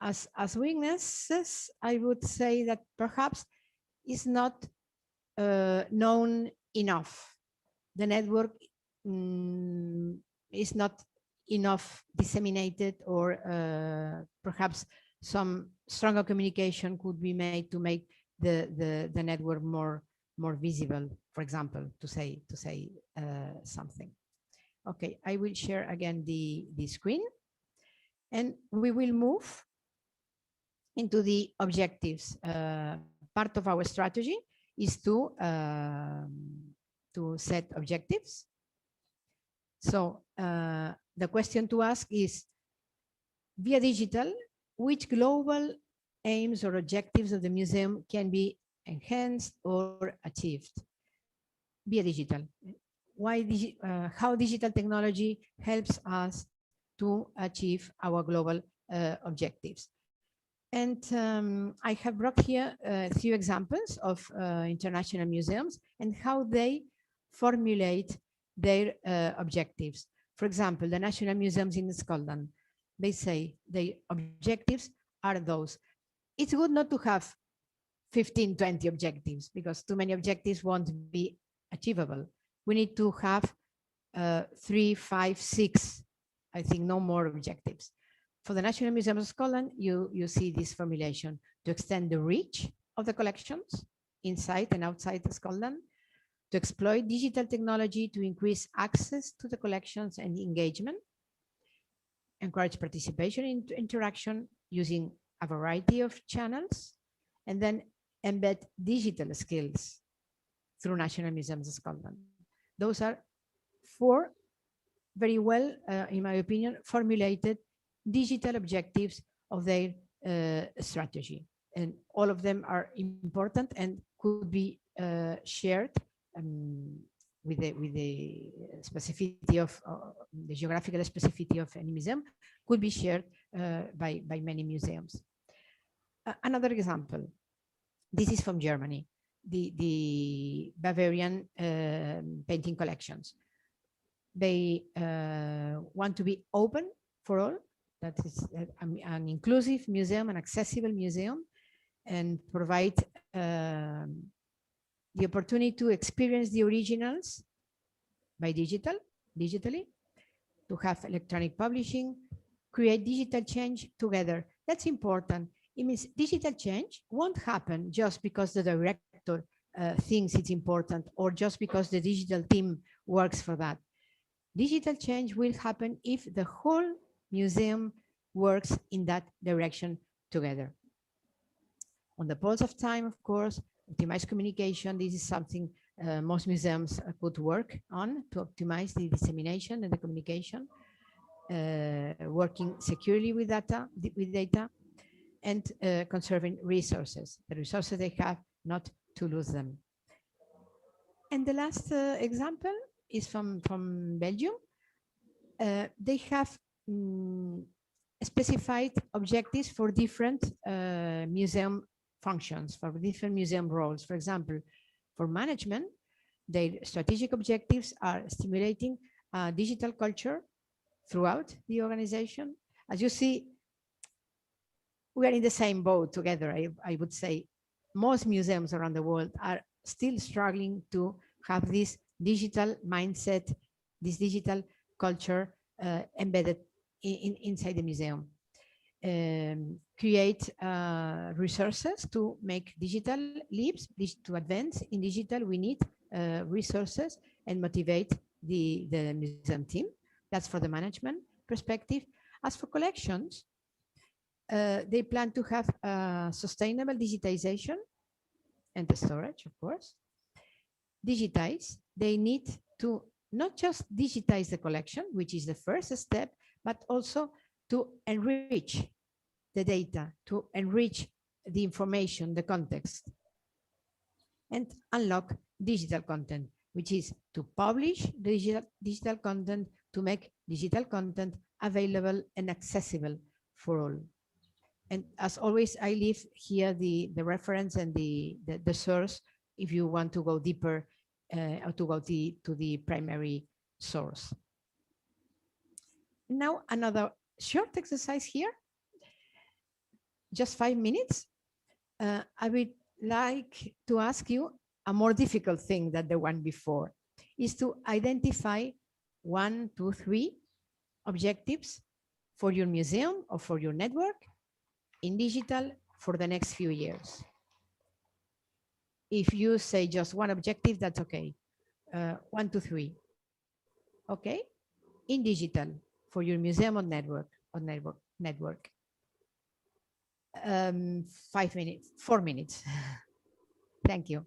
as weaknesses, I would say that perhaps is not known enough. The network is not enough disseminated, or perhaps some stronger communication could be made to make the network more visible, for example, to say something. Okay, I will share again the screen, and we will move into the objectives. Part of our strategy is to set objectives. So the question to ask is, via digital, which global aims or objectives of the museum can be enhanced or achieved via digital? How digital technology helps us to achieve our global objectives. And I have brought here a few examples of international museums and how they formulate their objectives. For example, the National Museums in Scotland, they say the objectives are those. It's good not to have 15, 20 objectives, because too many objectives won't be achievable. We need to have 3, 5, 6, I think no more objectives. For the National Museum of Scotland, you see this formulation: to extend the reach of the collections inside and outside Scotland, to exploit digital technology to increase access to the collections and engagement, encourage participation in interaction using a variety of channels, and then embed digital skills through National Museums of Scotland. Those are four very well, in my opinion, formulated digital objectives of their strategy. And all of them are important and could be shared with the specificity of the geographical specificity of any museum, could be shared by many museums. Another example, this is from Germany, the Bavarian painting collections. They want to be open for all. That is an inclusive museum, an accessible museum, and provide the opportunity to experience the originals by digitally, to have electronic publishing, create digital change together. That's important. It means digital change won't happen just because the director thinks it's important or just because the digital team works for that. Digital change will happen if the whole museum works in that direction together. On the pulse of time, of course, optimize communication. This is something most museums could work on to optimize the dissemination and the communication, working securely with data, and conserving resources, the resources they have, not to lose them. And the last example is from Belgium. They have specified objectives for different museum functions, for different museum roles. For example, for management, their strategic objectives are stimulating digital culture throughout the organization. As you see, we are in the same boat together, I would say. Most museums around the world are still struggling to have this digital mindset, this digital culture embedded inside the museum. Create resources to make digital leaps. To advance in digital, we need resources and motivate the museum team. That's for the management perspective. As for collections, they plan to have sustainable digitization and the storage, of course. Digitize, they need to not just digitize the collection, which is the first step, but also to enrich the data, to enrich the information, the context, and unlock digital content, which is to publish digital content, to make digital content available and accessible for all. And as always, I leave here the reference and the source if you want to go deeper or to go to the primary source. Now, another short exercise here, just 5 minutes. I would like to ask you a more difficult thing than the one before, is to identify 1, 2, 3 objectives for your museum or for your network in digital for the next few years. If you say just one objective, that's okay. 1, 2, 3. Okay? In digital for your museum or network. 5 minutes, 4 minutes. Thank you.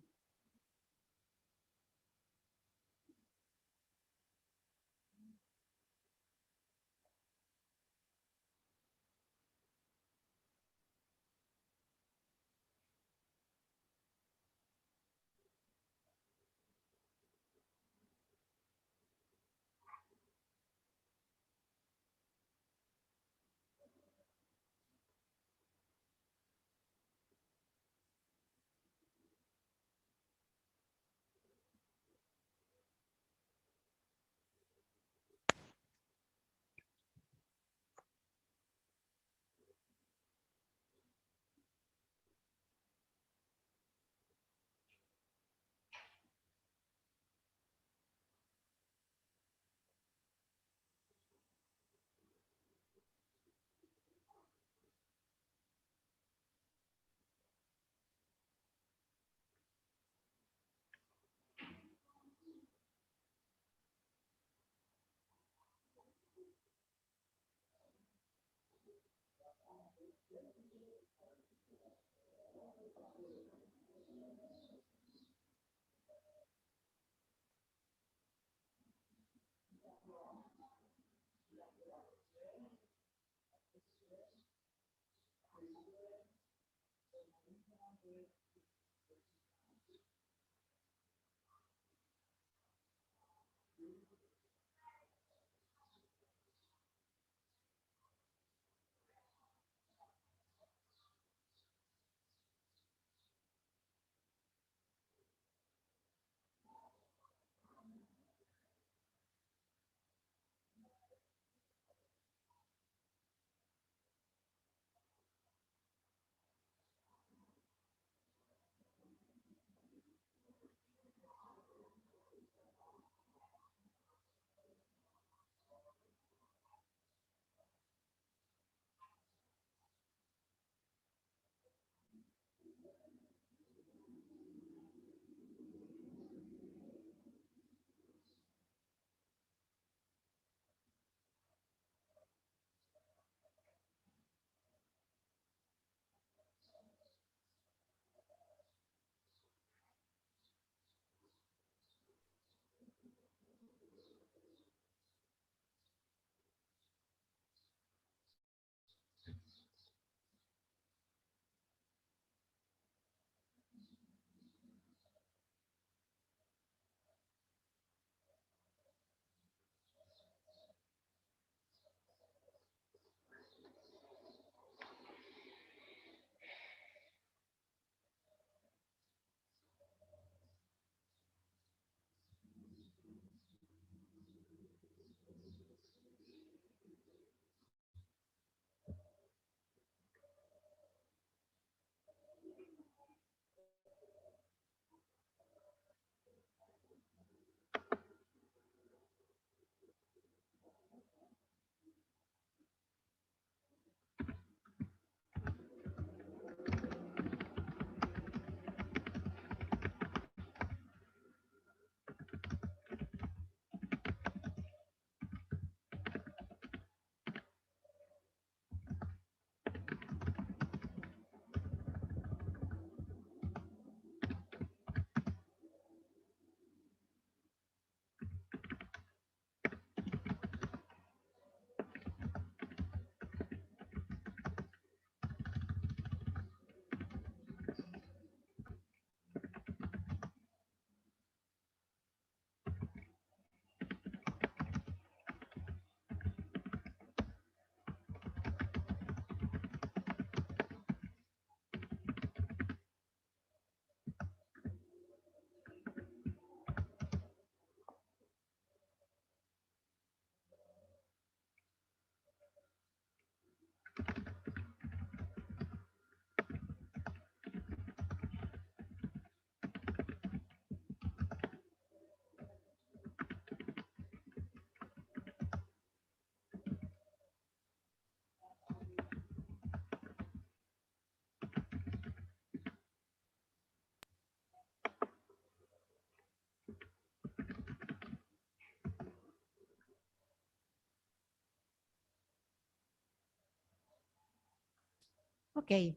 Okay,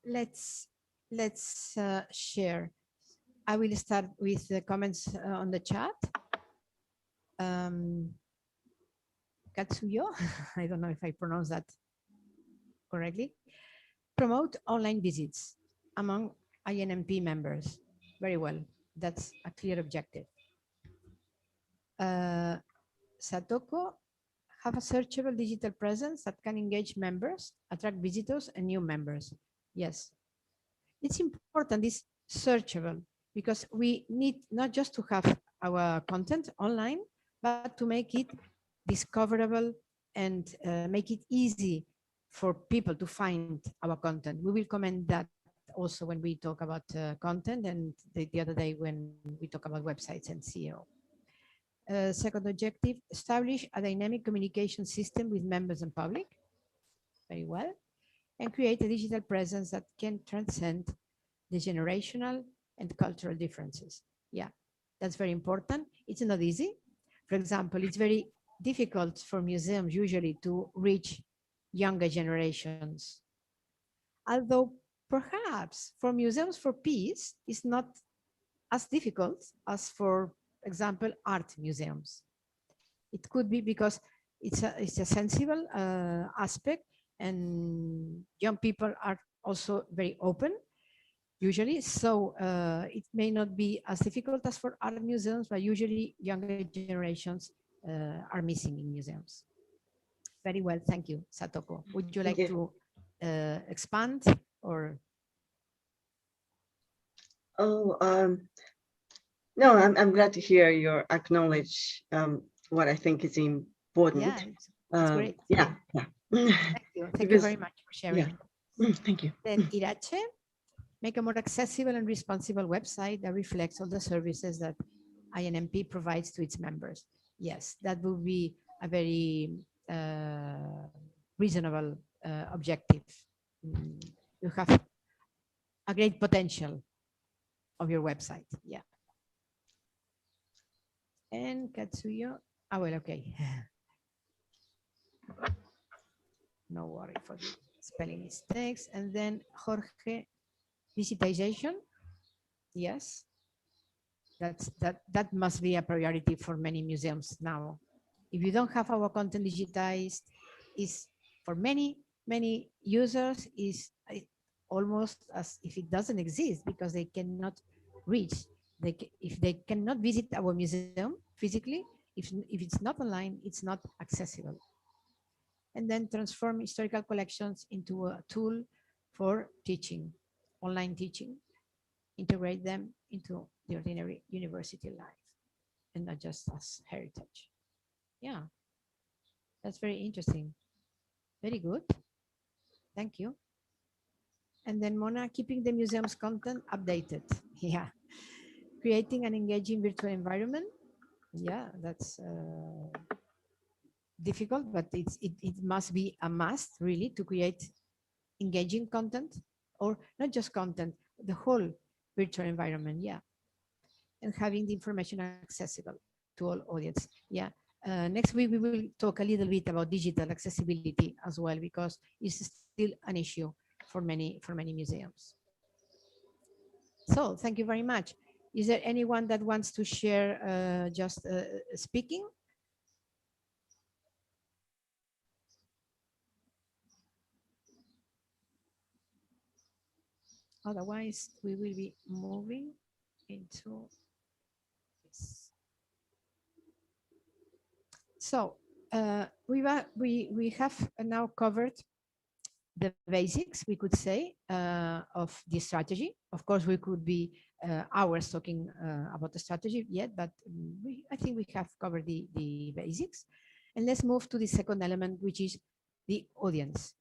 let's share. I will start with the comments on the chat. Katsuyo, I don't know if I pronounce that correctly. Promote online visits among INMP members. Very well. That's a clear objective. Satoko, have a searchable digital presence that can engage members, attract visitors and new members. Yes. It's important, it's searchable, because we need not just to have our content online, but to make it discoverable and make it easy for people to find our content. We will comment that also when we talk about content, and the other day when we talk about websites and SEO. Second objective, establish a dynamic communication system with members and public. Very well. And create a digital presence that can transcend the generational and cultural differences. Yeah, that's very important. It's not easy. For example, it's very difficult for museums usually to reach younger generations. Although perhaps for museums for peace, it's not as difficult as, for example, art museums. It could be because it's a sensible aspect, and young people are also very open usually. So it may not be as difficult as for art museums, but usually younger generations are missing in museums. Very well, thank you, Satoko. Would you Thank like you. to expand or? Oh, no, I'm glad to hear your acknowledge what I think is important. Yeah, it's great. Yeah, yeah. Thank you. Thank you Because, very much for sharing. thank you. Then Irache, make a more accessible and responsive website that reflects all the services that INMP provides to its members. Yes, that would be a very reasonable objective. You have a great potential of your website. Yeah. And Katsuyo, well, okay. No worry for the spelling mistakes. And then Jorge, digitization. Yes, that must be a priority for many museums now. If you don't have our content digitized, is for many users is almost as if it doesn't exist, because they cannot reach. If they cannot visit our museum physically, if it's not online, it's not accessible. And then transform historical collections into a tool for teaching, online teaching, integrate them into the ordinary university life and not just as heritage. Yeah, that's very interesting. Very good. Thank you. And then Mona, keeping the museum's content updated. Yeah. Creating an engaging virtual environment. Yeah, that's difficult, but it must be a must really to create engaging content, or not just content, the whole virtual environment. Yeah. And having the information accessible to all audience. Yeah. Next week, we will talk a little bit about digital accessibility as well, because it's still an issue for many museums. So thank you very much. Is there anyone that wants to share just speaking? Otherwise, we will be moving into this. So we have now covered the basics, we could say, of the strategy. Of course, we could be hours talking about the strategy yet, but I think we have covered the basics. And let's move to the second element, which is the audience.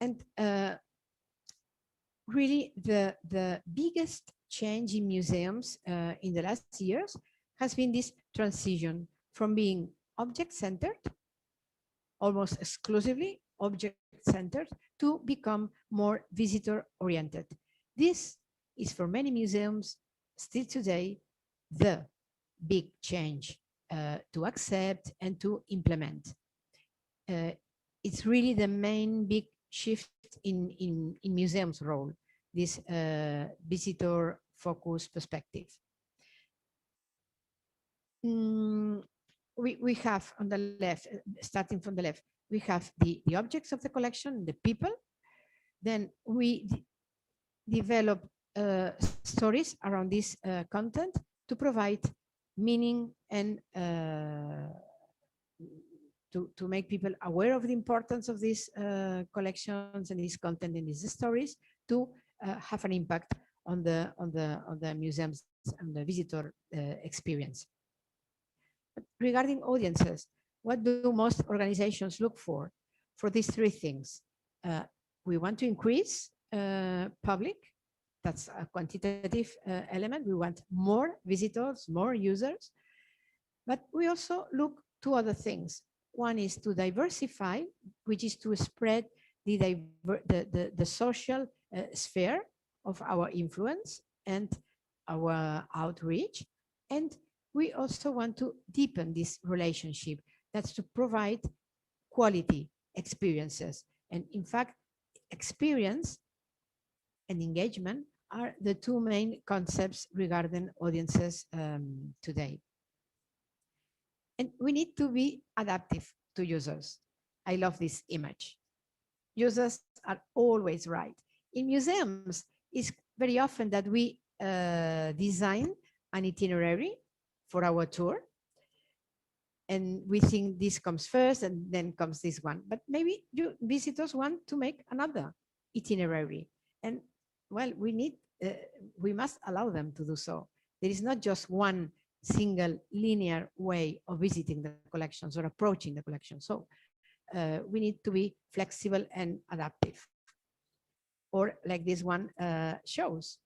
And really, the biggest change in museums in the last years has been this transition from being object-centered, almost exclusively object-centered, to become more visitor-oriented. This is, for many museums, still today, the big change to accept and to implement. It's really the main big shift in museums' role, this visitor-focused perspective. We have on the left, starting from the left, we have the objects of the collection, the people. Then we develop stories around this content to provide meaning and to make people aware of the importance of these collections and this content and these stories, to have an impact on the museums and the visitor experience. But regarding audiences, what do most organizations look for these three things? We want to increase public. That's a quantitative element. We want more visitors, more users. But we also look to other things. One is to diversify, which is to spread the social sphere of our influence and our outreach, and we also want to deepen this relationship. That's to provide quality experiences. And in fact, experience and engagement are the two main concepts regarding audiences today. And we need to be adaptive to users. I love this image. Users are always right. In museums, it's very often that we design an itinerary for our tour, and we think this comes first and then comes this one. But maybe you visitors want to make another itinerary. And well, we must allow them to do so. There is not just one single linear way of visiting the collections or approaching the collection. So we need to be flexible and adaptive. Or like this one shows,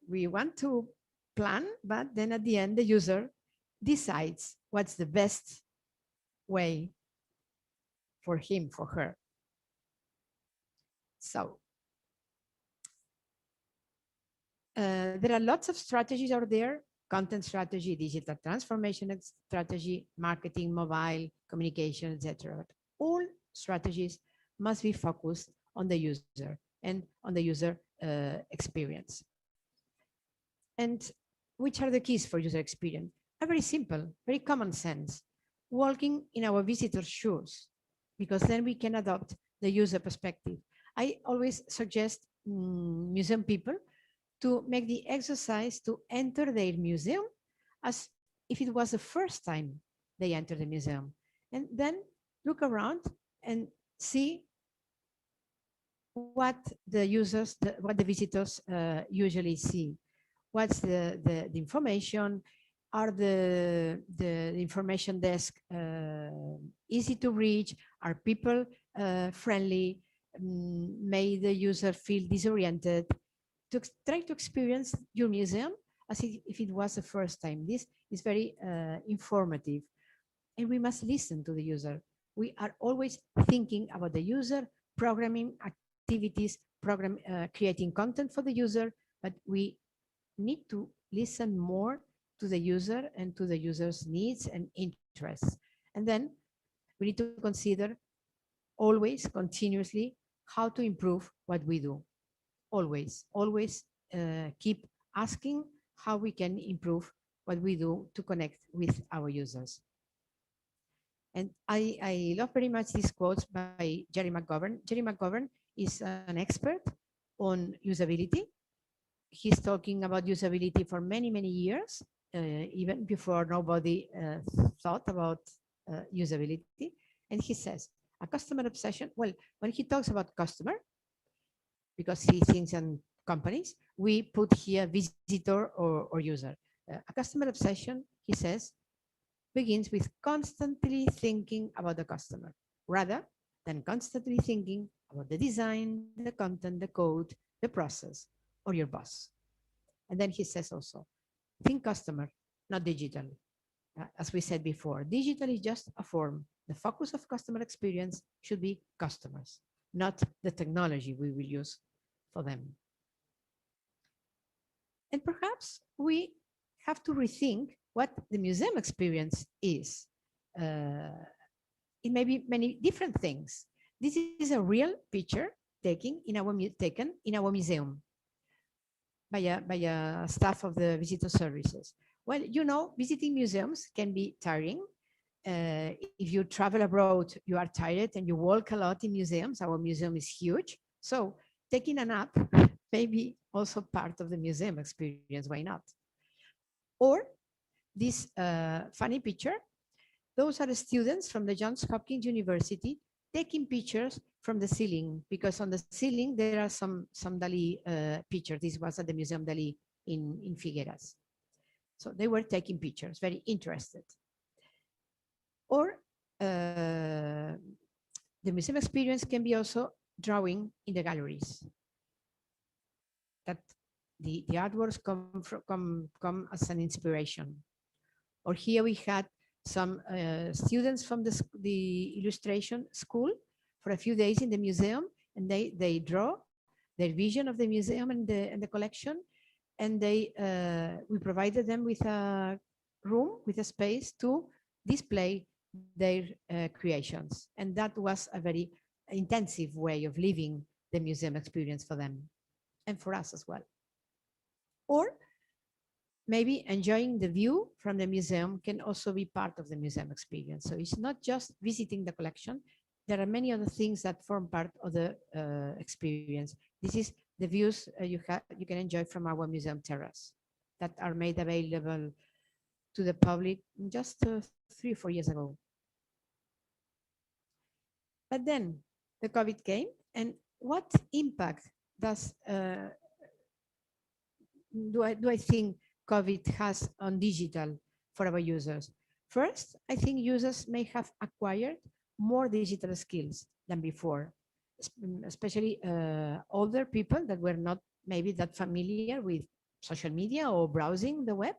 we want to plan, but then at the end, the user decides what's the best way for him, for her. So there are lots of strategies out there: content strategy, digital transformation strategy, marketing, mobile, communication, etc. All strategies must be focused on the user and on the user experience. And which are the keys for user experience? Are very simple, very common sense. Walking in our visitor's shoes, because then we can adopt the user perspective. I always suggest museum people to make the exercise to enter their museum as if it was the first time they enter the museum, and then look around and see what the users, what the visitors usually see. What's the information? Are the information desk easy to reach? Are people friendly? May the user feel disoriented? To try to experience your museum as if it was the first time. This is very informative, and we must listen to the user. We are always thinking about the user, programming activities, creating content for the user, but we need to listen more to the user and to the user's needs and interests. And then we need to consider always, continuously, how to improve what we do. Always keep asking how we can improve what we do to connect with our users. And I love very much these quotes by Jerry McGovern. Jerry McGovern is an expert on usability. He's talking about usability for many, many years, even before nobody thought about usability. And he says, a customer obsession, well, when he talks about customer, because he thinks in companies, we put here visitor or user. A customer obsession, he says, begins with constantly thinking about the customer, rather than constantly thinking about the design, the content, the code, the process, or your boss. And then he says also, think customer, not digital. As we said before, digital is just a form. The focus of customer experience should be customers, not the technology we will use for them. And perhaps we have to rethink what the museum experience is. It may be many different things. This is a real picture taken in our museum by a staff of the visitor services. Well, you know, visiting museums can be tiring. If you travel abroad, you are tired and you walk a lot in museums. Our museum is huge. So taking a nap may be also part of the museum experience. Why not? Or this funny picture, those are the students from the Johns Hopkins University taking pictures from the ceiling, because on the ceiling there are some Dalí pictures. This was at the Museum Dalí in Figueras. So they were taking pictures, very interested. Or the museum experience can be also drawing in the galleries. That the artworks come as an inspiration. Or here we had some students from the illustration school for a few days in the museum, and they draw their vision of the museum and the collection, and we provided them with a room, with a space to display their creations. And that was a very intensive way of living the museum experience for them and for us as well. Or maybe enjoying the view from the museum can also be part of the museum experience. So it's not just visiting the collection. There are many other things that form part of the experience. This is the views you can enjoy from our museum terrace that are made available to the public just 3 or 4 years ago. But then the COVID came, and what impact does do I think COVID has on digital for our users? First, I think users may have acquired more digital skills than before, especially older people that were not maybe that familiar with social media or browsing the web.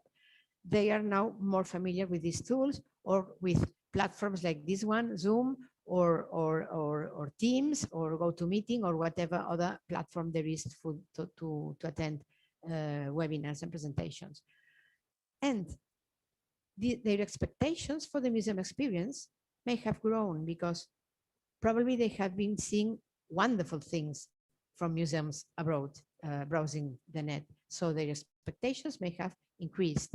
They are now more familiar with these tools or with platforms like this one, Zoom, or Teams, or GoToMeeting, or whatever other platform there is to attend webinars and presentations. And their expectations for the museum experience may have grown because probably they have been seeing wonderful things from museums abroad, browsing the net. So their expectations may have increased.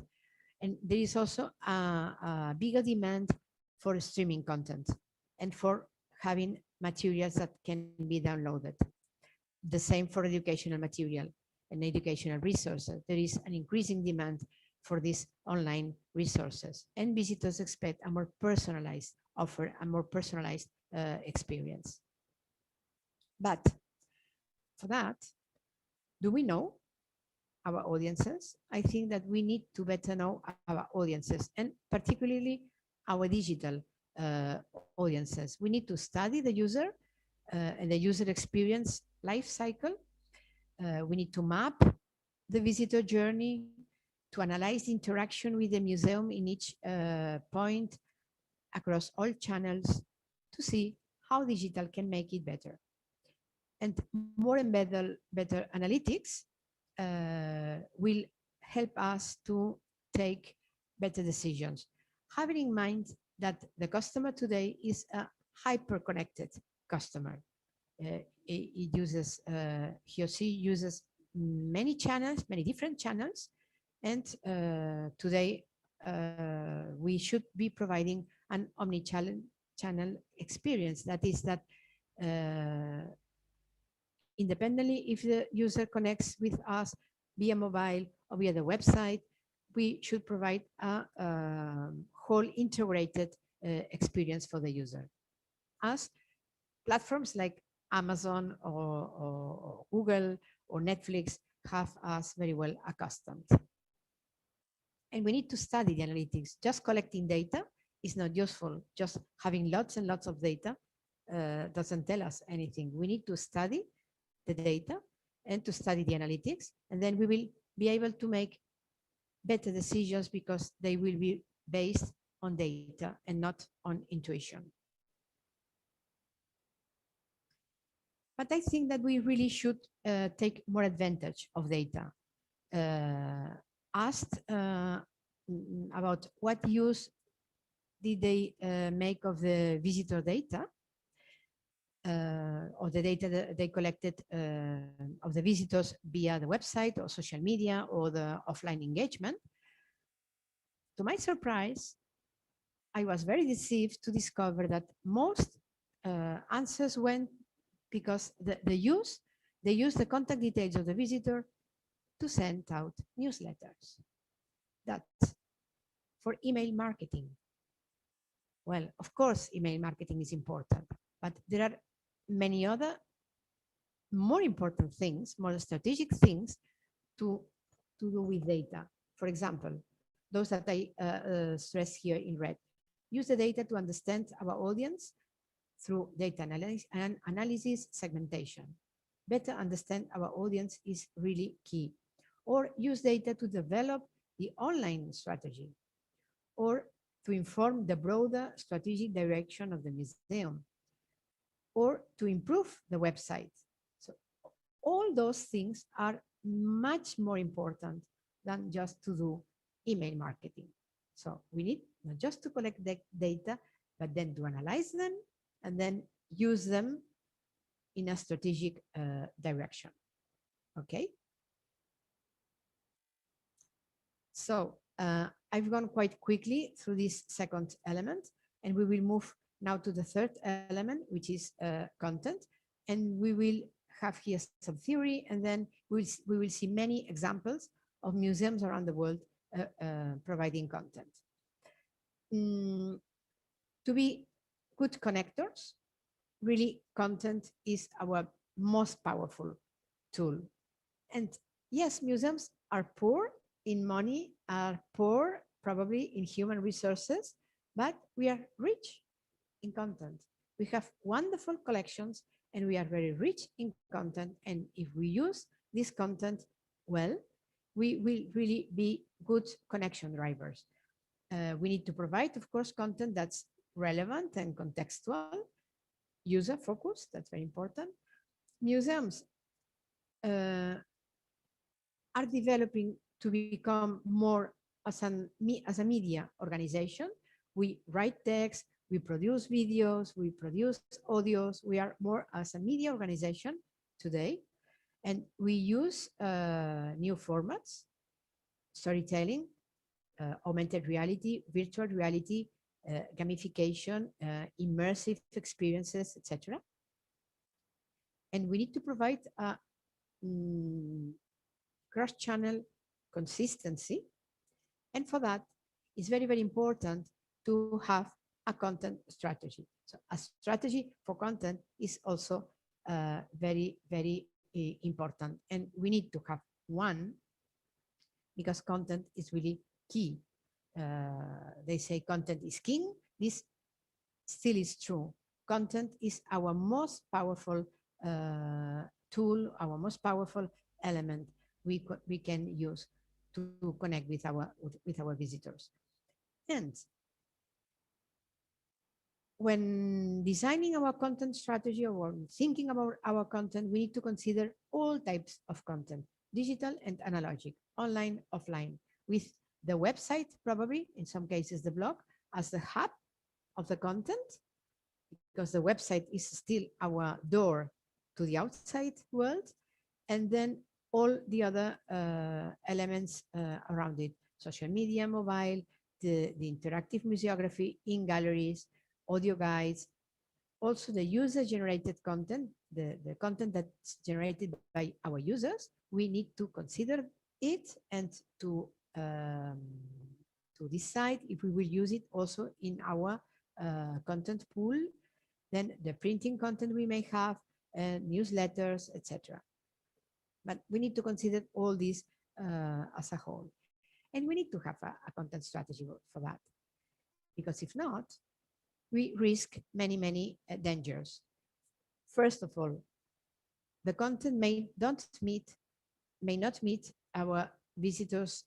And there is also a bigger demand for streaming content and for having materials that can be downloaded. The same for educational material and educational resources. There is an increasing demand for these online resources, and visitors expect a more personalized offer, a more personalized experience. But for that, do we know our audiences? I think that we need to better know our audiences, and particularly our digital audiences. We need to study the user and the user experience life cycle. We need to map the visitor journey, to analyze the interaction with the museum in each point across all channels, to see how digital can make it better. And more and better analytics will help us to take better decisions, having in mind that the customer today is a hyper-connected customer. He or she uses many channels, many different channels, and today we should be providing an omni-channel experience. That is that independently if the user connects with us via mobile or via the website, we should provide a whole integrated experience for the user. As platforms like Amazon or Google or Netflix have us very well accustomed. And we need to study the analytics. Just collecting data is not useful. Just having lots and lots of data doesn't tell us anything. We need to study the data and to study the analytics, and then we will be able to make better decisions because they will be based on data and not on intuition. But I think that we really should take more advantage of data. Asked about what use did they make of the visitor data, or the data that they collected of the visitors via the website or social media or the offline engagement. To my surprise, I was very deceived to discover that most answers went because they use the contact details of the visitor to send out newsletters. That's for email marketing. Well, of course, email marketing is important, but there are many other more important things, more strategic things to do with data. For example, those that I stress here in red. Use the data to understand our audience through data analysis, segmentation. Better understand our audience is really key. Or use data to develop the online strategy, or to inform the broader strategic direction of the museum, or to improve the website. So all those things are much more important than just to do email marketing. So we need not just to collect the data, but then to analyze them and then use them in a strategic direction. Okay. So I've gone quite quickly through this second element, and we will move now to the third element, which is content. And we will have here some theory, and then we will see many examples of museums around the world providing content. To be good connectors, really content is our most powerful tool. And yes, museums are poor in money, are poor probably in human resources, but we are rich in content. We have wonderful collections and we are very rich in content. And if we use this content well, we will really be good connection drivers. We need to provide, of course, content that's relevant and contextual, user focused, that's very important. Museums are developing to become more as a media organization. We write text, we produce videos, we produce audios. We are more as a media organization today. And we use new formats, storytelling, augmented reality, virtual reality, gamification, immersive experiences, etc. And we need to provide a cross-channel consistency. And for that, it's very, very important to have a content strategy. So a strategy for content is also very, very important. And we need to have one because content is really key. They say content is king. This still is true. Content is our most powerful tool, our most powerful element we can use to connect with our visitors. And when designing our content strategy or thinking about our content, we need to consider all types of content, digital and analogic, online, offline, with the website, probably in some cases the blog, as the hub of the content, because the website is still our door to the outside world, and then all the other elements around it, social media, mobile, the interactive museography in galleries, audio guides, also the user-generated content, the content that's generated by our users. We need to consider it and to decide if we will use it also in our content pool. Then the printing content we may have, newsletters, etc. But we need to consider all this as a whole. And we need to have a content strategy for that. Because if not, we risk many, many dangers. First of all, the content may not meet our visitors'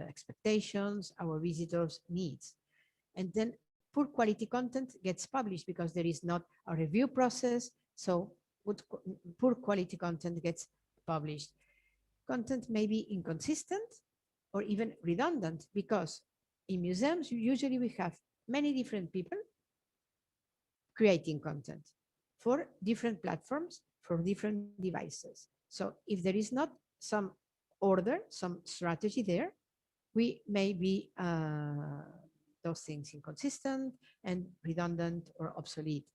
expectations, our visitors' needs. And then poor quality content gets published because there is not a review process. So poor quality content gets published. Content may be inconsistent or even redundant because in museums, usually we have many different people creating content for different platforms, for different devices. So if there is not some order, some strategy there, we may be those things inconsistent and redundant or obsolete.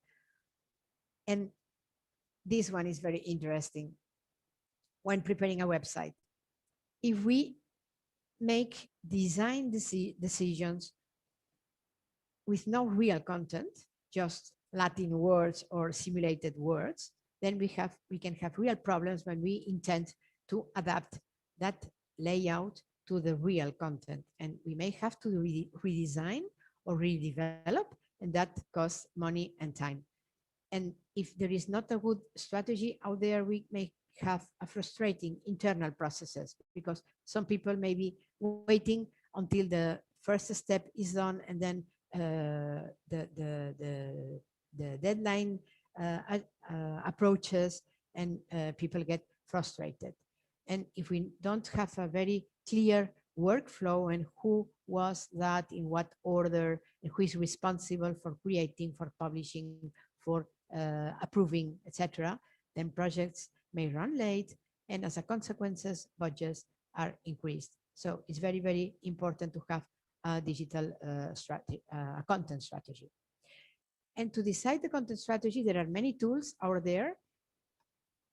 And this one is very interesting when preparing a website. If we make design decisions with no real content, just Latin words or simulated words, then we can have real problems when we intend to adapt that layout to the real content. And we may have to redesign or redevelop, and that costs money and time. And if there is not a good strategy out there, we may have a frustrating internal processes because some people may be waiting until the first step is done and then the deadline approaches and people get frustrated. And if we don't have a very clear workflow and who was that, in what order, and who is responsible for creating, for publishing, for approving, etc., then projects may run late, and as a consequence, budgets are increased. So it's very, very important to have a digital strategy, a content strategy. And to decide the content strategy, there are many tools out there.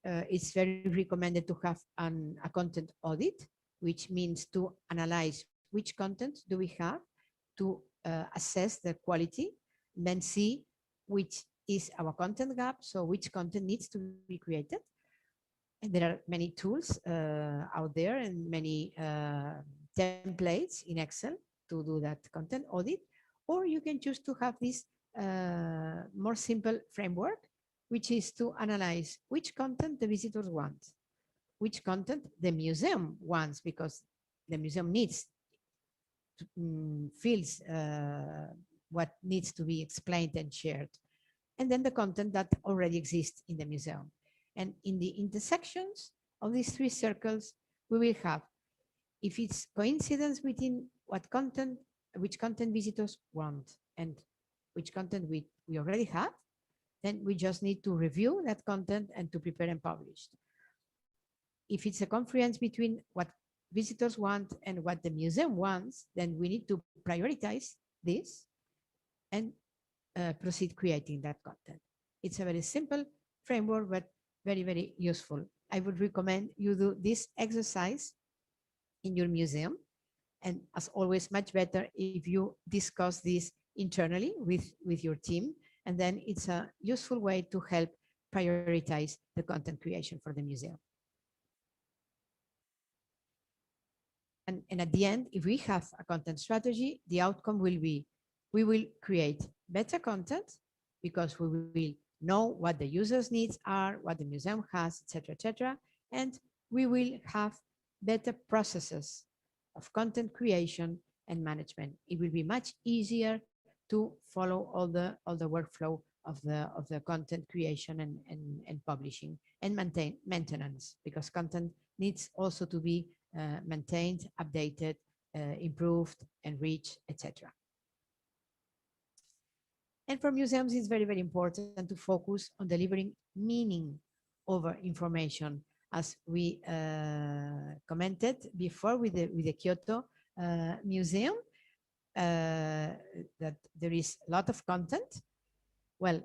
It's very recommended to have a content audit, which means to analyze which content do we have, to assess the quality, then see which is our content gap, so which content needs to be created. And there are many tools out there and many templates in Excel to do that content audit. Or you can choose to have this more simple framework, which is to analyze which content the visitors want, which content the museum wants, because the museum needs, feels what needs to be explained and shared, and then the content that already exists in the museum. And in the intersections of these three circles, we will have, if it's coincidence between what content, which content visitors want and which content we already have, then we just need to review that content and to prepare and publish. If it's a confluence between what visitors want and what the museum wants, then we need to prioritize this and proceed creating that content. It's a very simple framework, but very, very useful. I would recommend you do this exercise in your museum. And as always, much better if you discuss this internally with your team. And then it's a useful way to help prioritize the content creation for the museum. And at the end, if we have a content strategy, the outcome will be, we will create better content because we will know what the user's needs are, what the museum has, etc., etc. And we will have better processes of content creation and management. It will be much easier to follow all the workflow of the content creation and publishing and maintenance, because content needs also to be maintained, updated, improved, enriched, etc. And for museums, it's very, very important to focus on delivering meaning over information, as we commented before with the Kyoto Museum, that there is a lot of content. Well,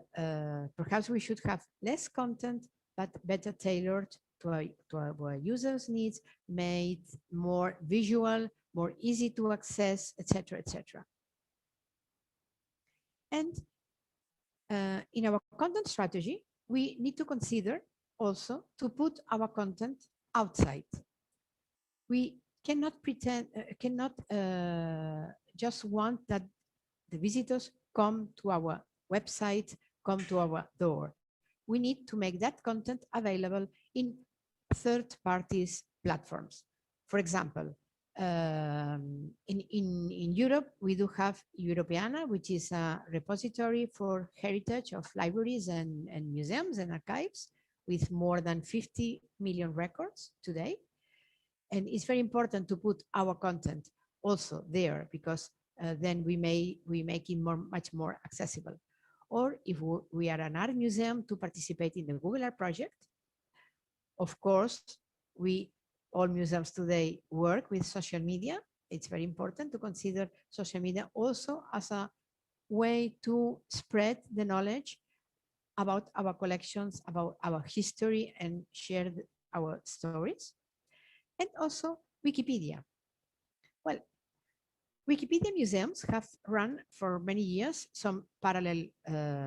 perhaps we should have less content, but better tailored to our users' needs, made more visual, more easy to access, etc., etc. And in our content strategy, we need to consider also to put our content outside. We cannot pretend, just want that the visitors come to our website, come to our door. We need to make that content available in third parties platforms. For example, in Europe, we do have Europeana, which is a repository for heritage of libraries and museums and archives with more than 50 million records today. And it's very important to put our content also there, because then we make it much more accessible. Or if we are an art museum, to participate in the Google Art project. Of course, all museums today work with social media. It's very important to consider social media also as a way to spread the knowledge about our collections, about our history, and share our stories. And also Wikipedia. Well, Wikipedia museums have run for many years some parallel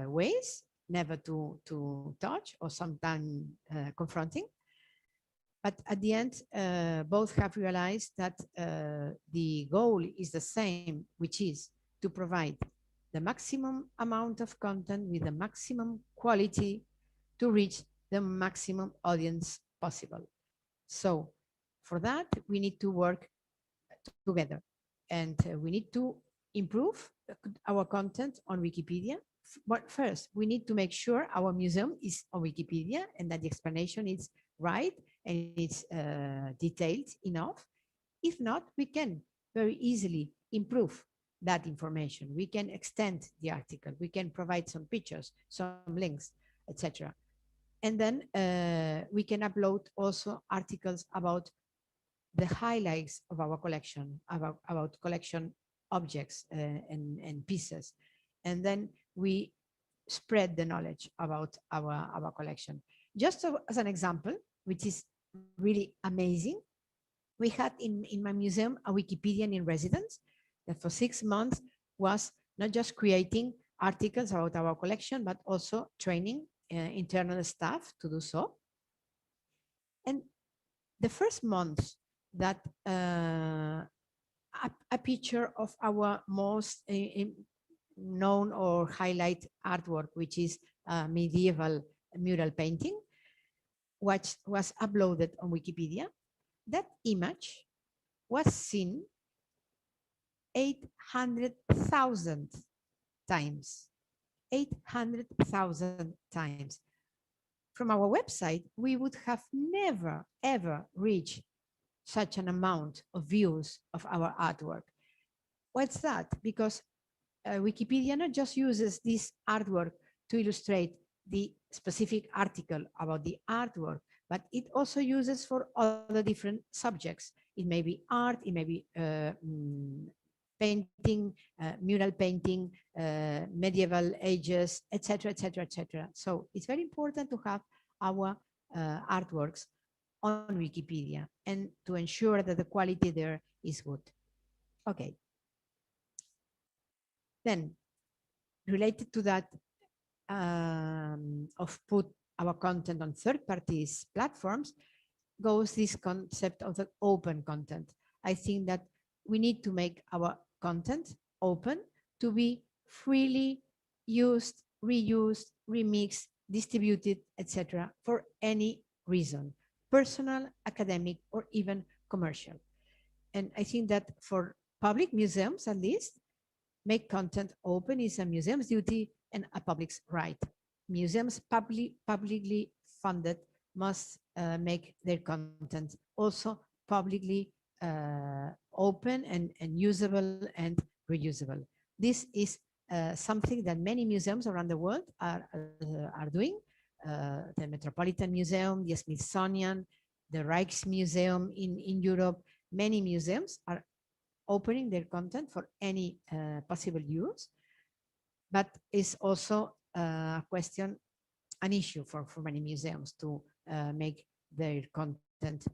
ways, never to touch or sometimes confronting. But at the end, both have realized that the goal is the same, which is to provide the maximum amount of content with the maximum quality to reach the maximum audience possible. So for that, we need to work together, and we need to improve our content on Wikipedia. But first, we need to make sure our museum is on Wikipedia and that the explanation is right and it's detailed enough. If not, we can very easily improve that information. We can extend the article. We can provide some pictures, some links, etc. And then we can upload also articles about the highlights of our collection, about collection objects and pieces. And then we spread the knowledge about our collection. Just so, as an example, which is really amazing, we had in my museum a Wikipedian in residence that for 6 months was not just creating articles about our collection, but also training internal staff to do so. And the first month that a picture of our most known or highlight artwork, which is medieval mural painting, which was uploaded on Wikipedia, that image was seen 800,000 times. 800,000 times. From our website, we would have never, ever reached such an amount of views of our artwork. What's that? Because Wikipedia not just uses this artwork to illustrate the specific article about the artwork, but it also uses for other different subjects. It may be art, it may be painting, mural painting, medieval ages, etc., etc., etc. So it's very important to have our artworks on Wikipedia and to ensure that the quality there is good. Okay. Then, related to that, of put our content on third parties platforms, goes this concept of the open content. I think that we need to make our content open to be freely used, reused, remixed, distributed, etc., for any reason, personal, academic, or even commercial. And I think that for public museums, at least, make content open is a museum's duty and a public's right. Museums publicly funded must make their content also publicly open and usable and reusable. This is something that many museums around the world are doing. The Metropolitan Museum, the Smithsonian, the Rijksmuseum in Europe, many museums are opening their content for any possible use, but it's also a question, an issue for many museums to make their content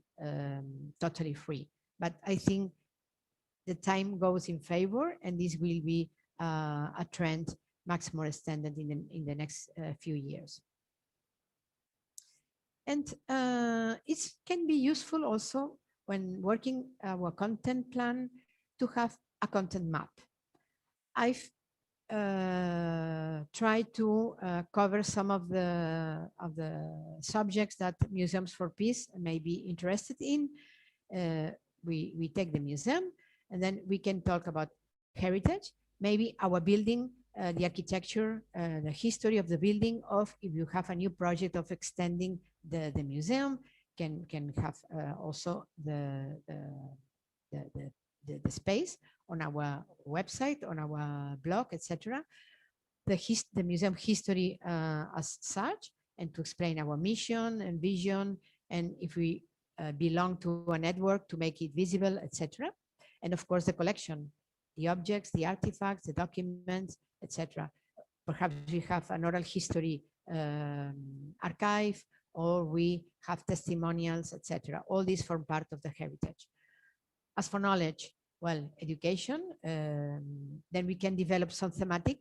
totally free. But I think the time goes in favor, and this will be a trend much more extended in the next few years. And it can be useful also when working our content plan to have a content map. I've tried to cover some of the subjects that Museums for Peace may be interested in. We take the museum, and then we can talk about heritage, maybe our building, the architecture, the history of the building, of if you have a new project of extending the museum, can have also the space on our website, on our blog, etc. The museum history as such, and to explain our mission and vision, and if we belong to a network, to make it visible, etc. And of course, the collection, the objects, the artifacts, the documents, etc. Perhaps we have an oral history archive, or we have testimonials, etc. All these form part of the heritage. As for knowledge, well, education, then we can develop some thematic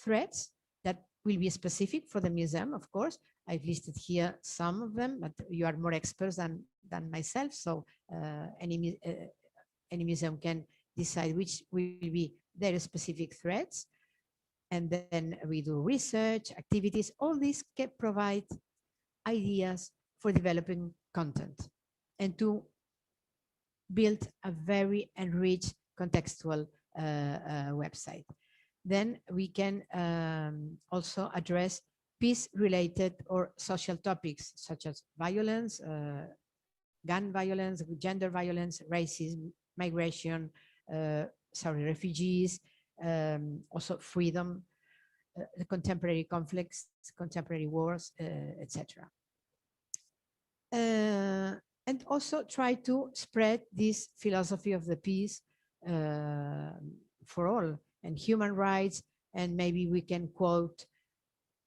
threads that will be specific for the museum, of course. I've listed here some of them, but you are more experts than myself, so any museum can decide which will be their specific threads. And then we do research, activities, all these can provide ideas for developing content and to build a very enriched contextual website. Then we can also address peace-related or social topics such as violence, gun violence, gender violence, racism, migration, refugees, also freedom, the contemporary conflicts, contemporary wars, etc. And also try to spread this philosophy of the peace for all and human rights, and maybe we can quote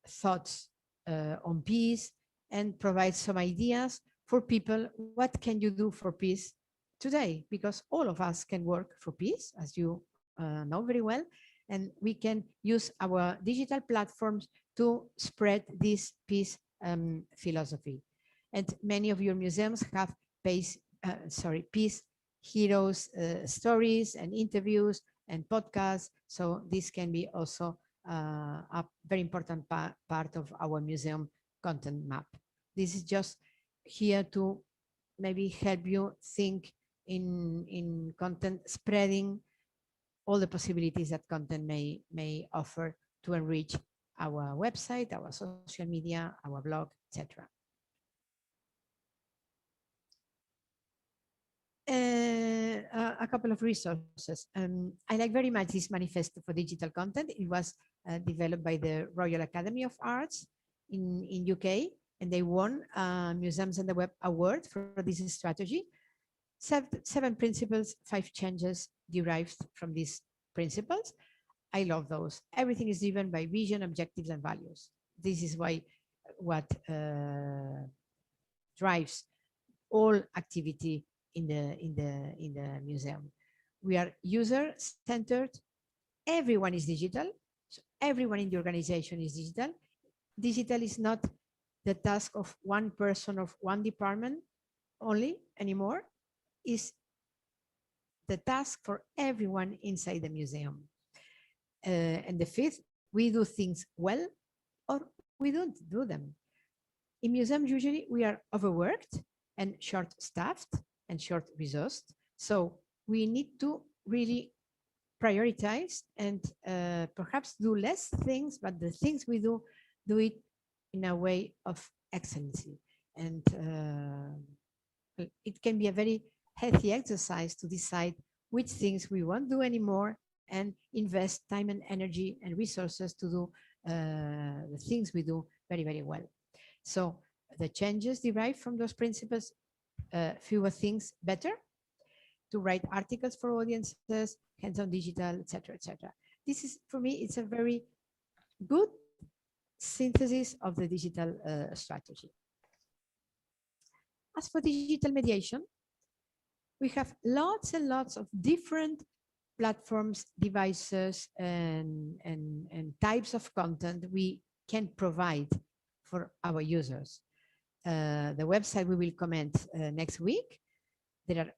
thoughts on peace and provide some ideas for people. What can you do for peace today? Because all of us can work for peace, as you know very well, and we can use our digital platforms to spread this peace philosophy. And many of your museums have peace heroes stories and interviews and podcasts. So this can be also a very important part of our museum content map. This is just here to maybe help you think in content spreading all the possibilities that content may offer to enrich our website, our social media, our blog, etc. A couple of resources. I like very much this manifesto for digital content. It was developed by the Royal Academy of Arts in UK, and they won Museums and the Web Award for this strategy. Seven principles, 5 changes derived from these principles. I love those. Everything is driven by vision, objectives, and values. This is what drives all activity in the museum. We are user-centered. Everyone is digital. So everyone in the organization is digital. Digital is not the task of one person of one department only anymore. Is the task for everyone inside the museum. And the 5th, we do things well or we don't do them. In museums, usually we are overworked and short-staffed and short-resourced. So we need to really prioritize and perhaps do less things, but the things we do it in a way of excellency. And it can be a very healthy exercise to decide which things we won't do anymore and invest time and energy and resources to do the things we do very, very well. So the changes derived from those principles: fewer things better, to write articles for audiences, hands-on digital, etc., etc. This is, for me, it's a very good synthesis of the digital strategy. As for digital mediation, we have lots and lots of different platforms, devices, and types of content we can provide for our users. The website we will comment next week. There are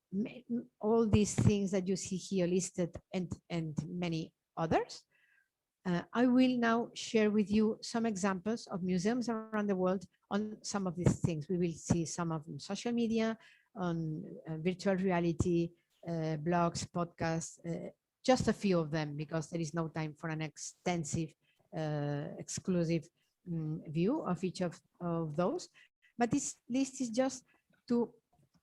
all these things that you see here listed and many others. I will now share with you some examples of museums around the world on some of these things. We will see some of them: social media, on virtual reality, blogs, podcasts, just a few of them, because there is no time for an extensive, exclusive view of each of those. But this list is just to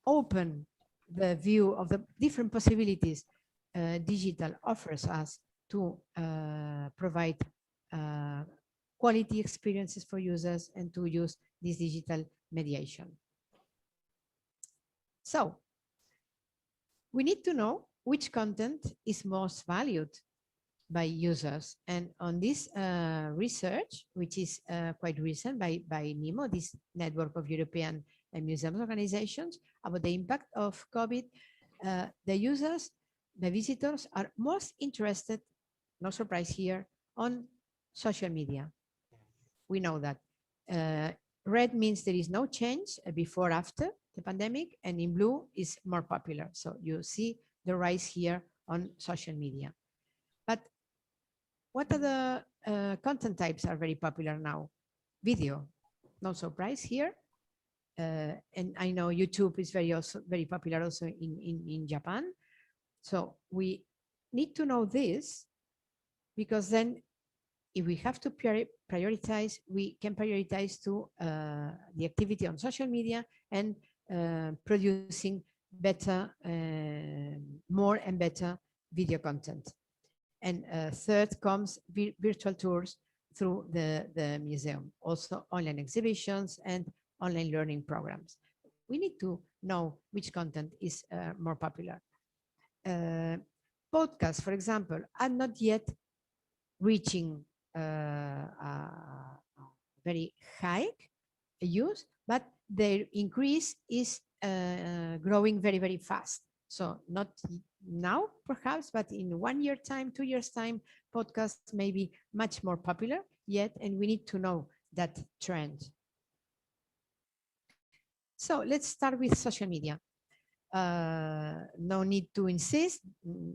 open the view of the different possibilities digital offers us to provide quality experiences for users and to use this digital mediation. So we need to know which content is most valued by users. And on this research, which is quite recent by NEMO, this network of European museums organizations, about the impact of COVID, the users, the visitors are most interested, no surprise here, on social media. We know that. Red means there is no change before, after the pandemic, and in blue is more popular. So you see the rise here on social media. But what are the content types are very popular now? Video, no surprise here. And I know YouTube is very popular also in Japan. So we need to know this, because then if we have to prioritize, we can prioritize to the activity on social media and producing better, more and better video content. And third comes virtual tours through the museum, also online exhibitions and online learning programs. We need to know which content is more popular. Podcasts, for example, are not yet reaching a very high use, but their increase is growing very, very fast. So not now, perhaps, but in 1 year time, 2 years time, podcasts may be much more popular yet, and we need to know that trend. So let's start with social media. No need to insist.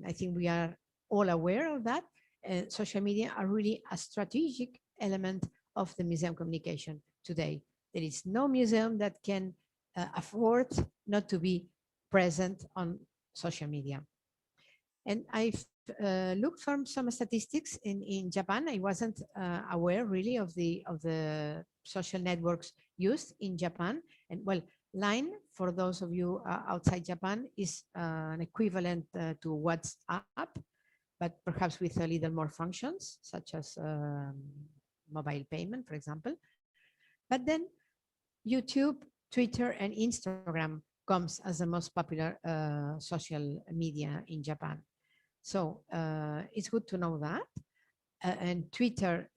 I think we are all aware of that. Social media are really a strategic element of the museum communication today. There is no museum that can afford not to be present on social media. And I've looked for some statistics in Japan. I wasn't aware really of the social networks used in Japan. And well, Line, for those of you outside Japan, is an equivalent to WhatsApp, but perhaps with a little more functions, such as mobile payment, for example. But then YouTube, Twitter, and Instagram comes as the most popular social media in Japan. So it's good to know that. And Twitter,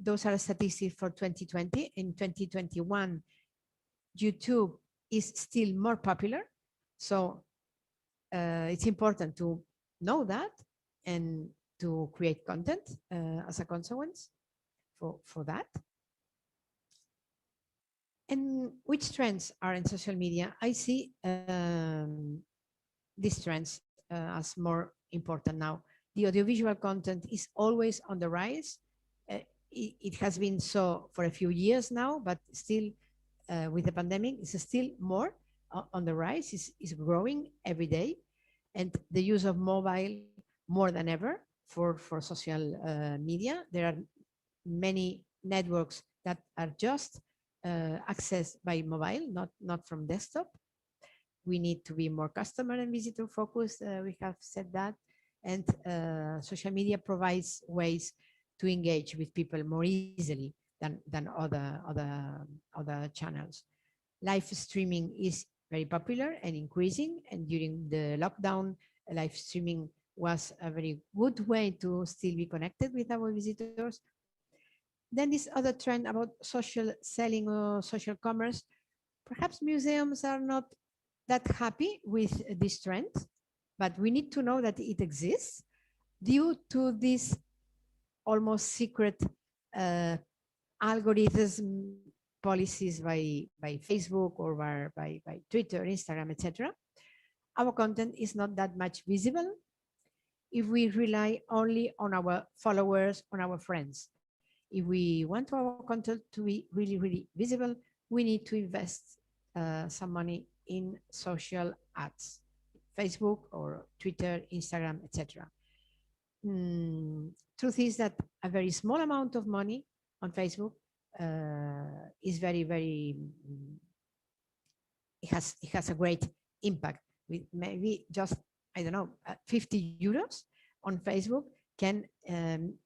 those are statistics for 2020. In 2021, YouTube is still more popular. So it's important to know that and to create content as a consequence for that. And which trends are in social media? I see these trends as more important now. The audiovisual content is always on the rise. It has been so for a few years now, but still with the pandemic, it's still more on the rise, is growing every day. And the use of mobile more than ever for social media. There are many networks that are just accessed by mobile, not from desktop. We need to be more customer and visitor focused. We have said that. And social media provides ways to engage with people more easily than other channels. Live streaming is very popular and increasing. And during the lockdown, live streaming was a very good way to still be connected with our visitors. Then this other trend about social selling or social commerce, perhaps museums are not that happy with this trend, but we need to know that it exists due to this almost secret algorithms policies by Facebook or by Twitter, Instagram, etc. Our content is not that much visible if we rely only on our followers, on our friends. If we want our content to be really, really visible, we need to invest some money in social ads, Facebook or Twitter, Instagram, etc. Truth is that a very small amount of money on Facebook is very, very, it has a great impact. With maybe just, I don't know, 50 euros on Facebook can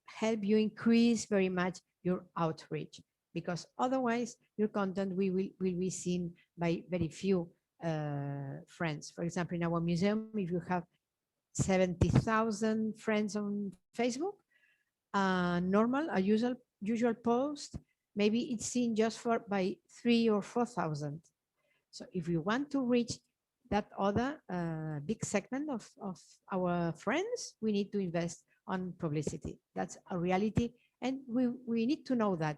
help you increase very much your outreach, because otherwise your content will be seen by very few friends. For example, in our museum, if you have 70,000 friends on Facebook, a usual post, maybe it's seen just by 3,000 or 4,000. So if we want to reach that other big segment of our friends, we need to invest on publicity. That's a reality, and we need to know that.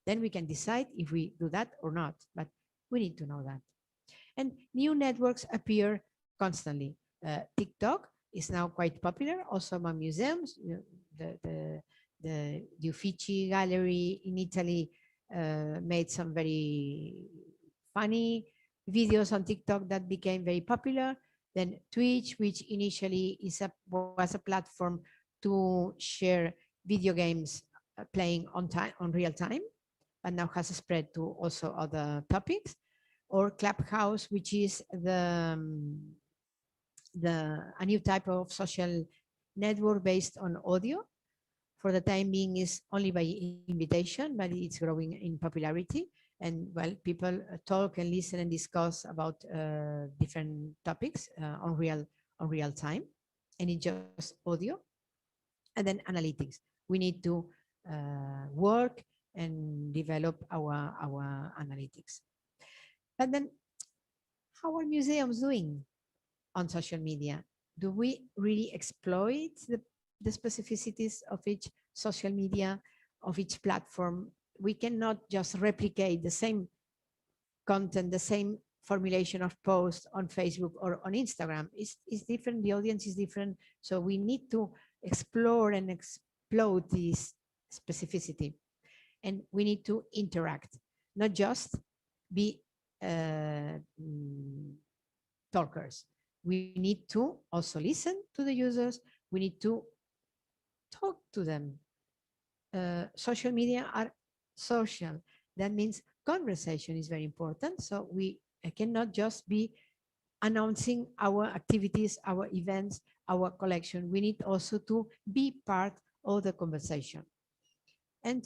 Then we can decide if we do that or not, but we need to know that. And new networks appear constantly. TikTok is now quite popular, also among museums. The Uffizi Gallery in Italy made some very funny videos on TikTok that became very popular. Then Twitch, which initially was a platform to share video games playing on real time, but now has spread to also other topics. or Clubhouse, which is a new type of social network based on audio. For the time being is only by invitation, but it's growing in popularity. And well, people talk and listen and discuss about different topics on real time, and it's just audio. And then analytics. We need to work and develop our analytics. But then, how are museums doing on social media? Do we really exploit the specificities of each social media, of each platform? We cannot just replicate the same content, the same formulation of posts on Facebook or on Instagram. It's different, the audience is different. So we need to explore and explode this specificity. And we need to interact, not just be talkers. We need to also listen to the users. We need to talk to them. Social media are social. That means conversation is very important. So we cannot just be announcing our activities, our events, our collection. We need also to be part of the conversation. And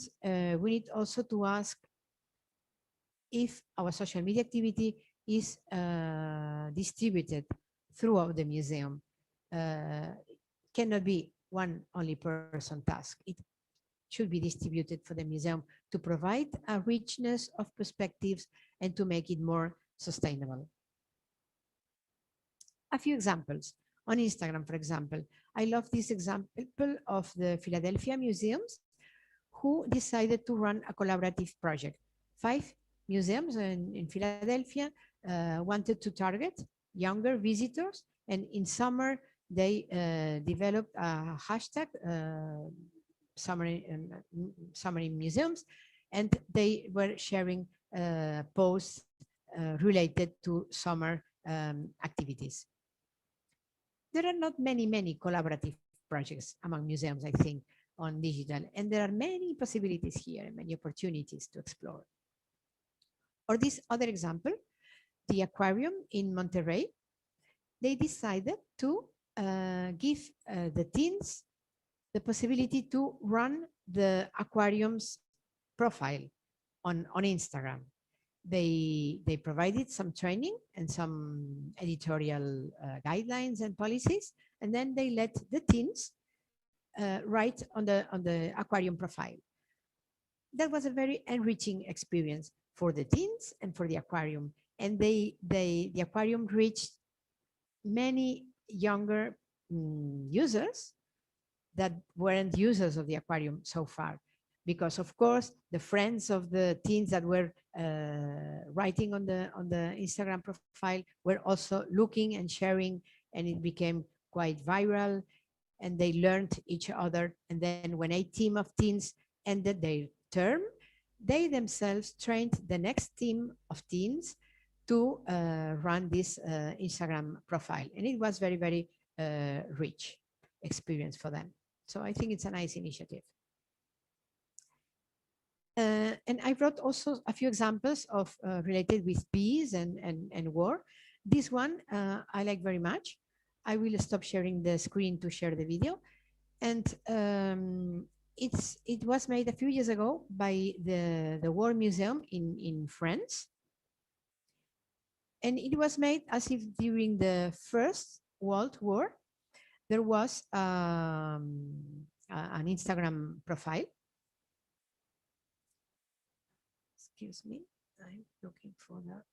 we need also to ask if our social media activity is distributed throughout the museum. Cannot be one only person task. It should be distributed for the museum to provide a richness of perspectives and to make it more sustainable. A few examples. On Instagram, for example, I love this example of the Philadelphia museums who decided to run a collaborative project. 5 museums in Philadelphia wanted to target younger visitors, and in summer they developed a hashtag, summer in museums, and they were sharing posts related to summer activities. There are not many collaborative projects among museums, I think, on digital, and there are many possibilities here and many opportunities to explore. Or this other example, the aquarium in Monterrey, they decided to give the teens the possibility to run the aquarium's profile on Instagram. They provided some training and some editorial guidelines and policies, and then they let the teens write on the aquarium profile. That was a very enriching experience for the teens and for the aquarium. And the aquarium reached many younger users that weren't users of the aquarium so far. Because of course, the friends of the teens that were writing on the Instagram profile were also looking and sharing, and it became quite viral, and they learned each other. And then when a team of teens ended their term, they themselves trained the next team of teens to run this Instagram profile. And it was very rich experience for them. So I think it's a nice initiative. And I brought also a few examples of related with peace and war. This one I like very much. I will stop sharing the screen to share the video. And it was made a few years ago by the War Museum in France. And it was made as if during the First World War, there was an Instagram profile. Excuse me, I'm looking for that.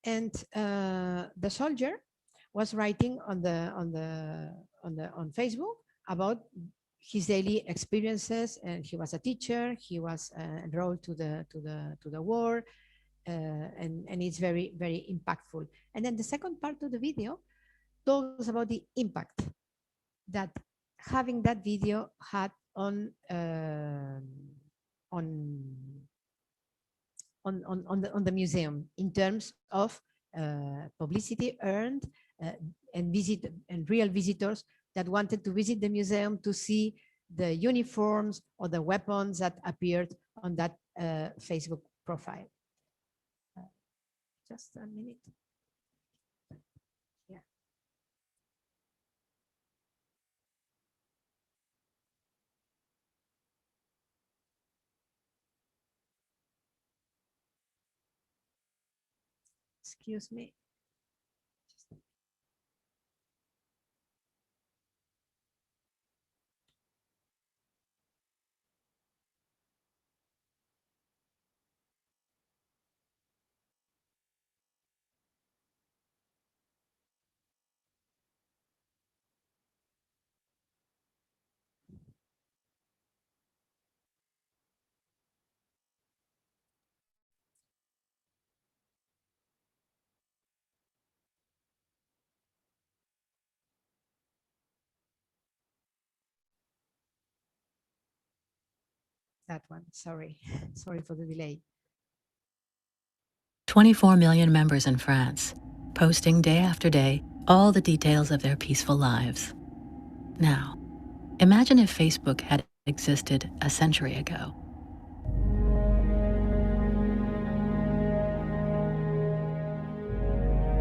And the soldier was writing on Facebook about his daily experiences, and he was a teacher. He was enrolled to the war, and it's very impactful. And then the second part of the video talks about the impact that having that video had on the museum in terms of publicity earned and real visitors that wanted to visit the museum to see the uniforms or the weapons that appeared on that Facebook profile. Just a minute. Yeah. Excuse me. That one, sorry. Sorry for the delay. 24 million members in France, posting day after day all the details of their peaceful lives. Now, imagine if Facebook had existed a century ago.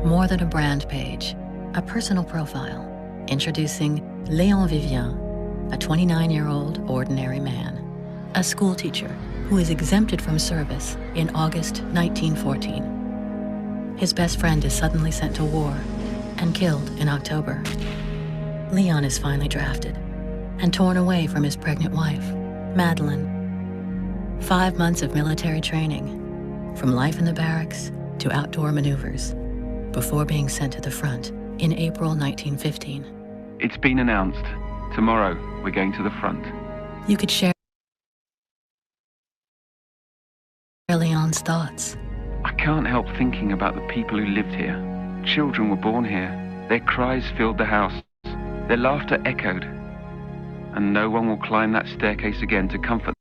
More than a brand page, a personal profile, introducing Léon Vivien, a 29-year-old ordinary man, a school teacher who is exempted from service in August 1914. His best friend is suddenly sent to war and killed in October. Leon is finally drafted and torn away from his pregnant wife, Madeleine. 5 months of military training, from life in the barracks to outdoor maneuvers, before being sent to the front in April 1915. It's been announced. Tomorrow, we're going to the front. You could share Leon's thoughts. I can't help thinking about the people who lived here. Children were born here. Their cries filled the house. Their laughter echoed. And no one will climb that staircase again to comfort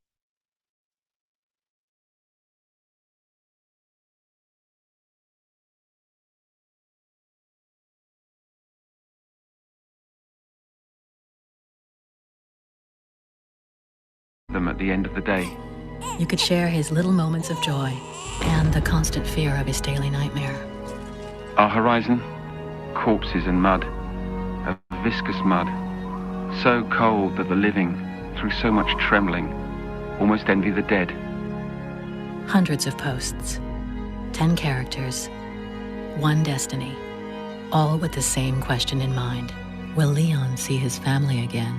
them at the end of the day. You could share his little moments of joy and the constant fear of his daily nightmare. Our horizon? Corpses and mud. A viscous mud. So cold that the living, through so much trembling, almost envy the dead. Hundreds of posts, 10 characters, one destiny, all with the same question in mind. Will Leon see his family again?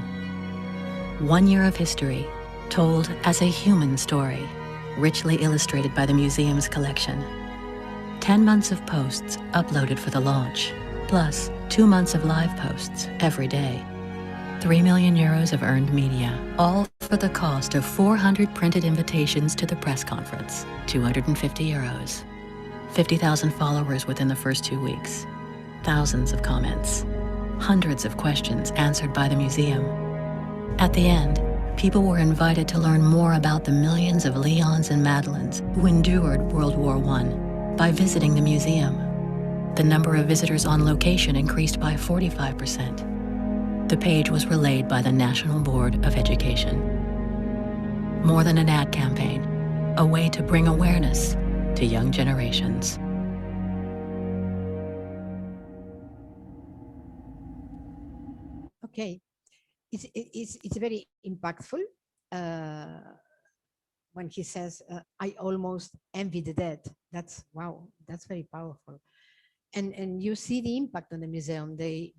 1 year of history, told as a human story, richly illustrated by the museum's collection. 10 months of posts uploaded for the launch, plus 2 months of live posts every day. 3 million euros of earned media, all for the cost of 400 printed invitations to the press conference, 250 euros. 50,000 followers within the first 2 weeks. Thousands of comments. Hundreds of questions answered by the museum. At the end, people were invited to learn more about the millions of Leons and Madeleines who endured World War I by visiting the museum. The number of visitors on location increased by 45%. The page was relayed by the National Board of Education. More than an ad campaign, a way to bring awareness to young generations. Okay, it's very impactful when he says, "I almost envy the dead." That's wow. That's very powerful. And you see the impact on the museum. They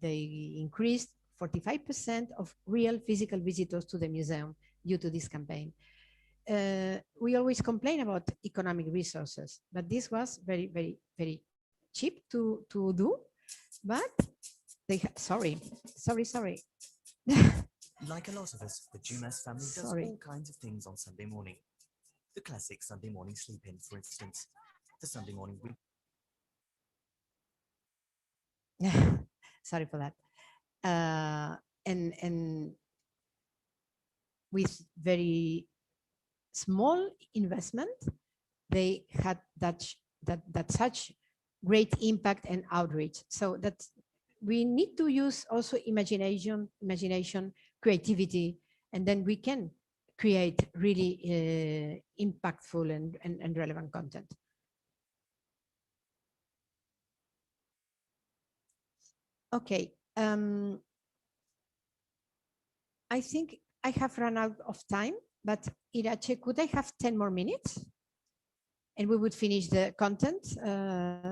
increased 45% of real physical visitors to the museum due to this campaign. We always complain about economic resources, but this was very, very, very cheap to do. But they sorry. Like a lot of us, the Dumas family does Sorry. all kinds of things on Sunday morning. The classic Sunday morning sleep-in, for instance. The Sunday morning read. Sorry for that. And with very small investment, they had that such great impact and outreach. So that we need to use also imagination, creativity, And then we can create really impactful and relevant content. Okay. I think I have run out of time, but Irache, could I have 10 more minutes? And we would finish the content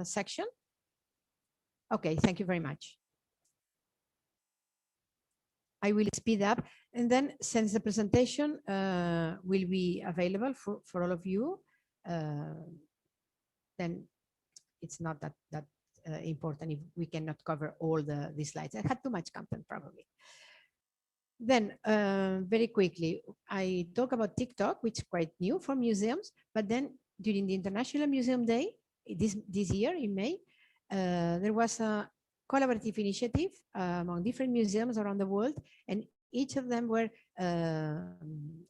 section. Okay, thank you very much. I will speed up, and then since the presentation will be available for all of you, then it's not that important if we cannot cover all the slides. I had too much content probably. Then very quickly, I talk about TikTok, which is quite new for museums, but then during the International Museum Day, this year in May, there was a collaborative initiative among different museums around the world, and each of them were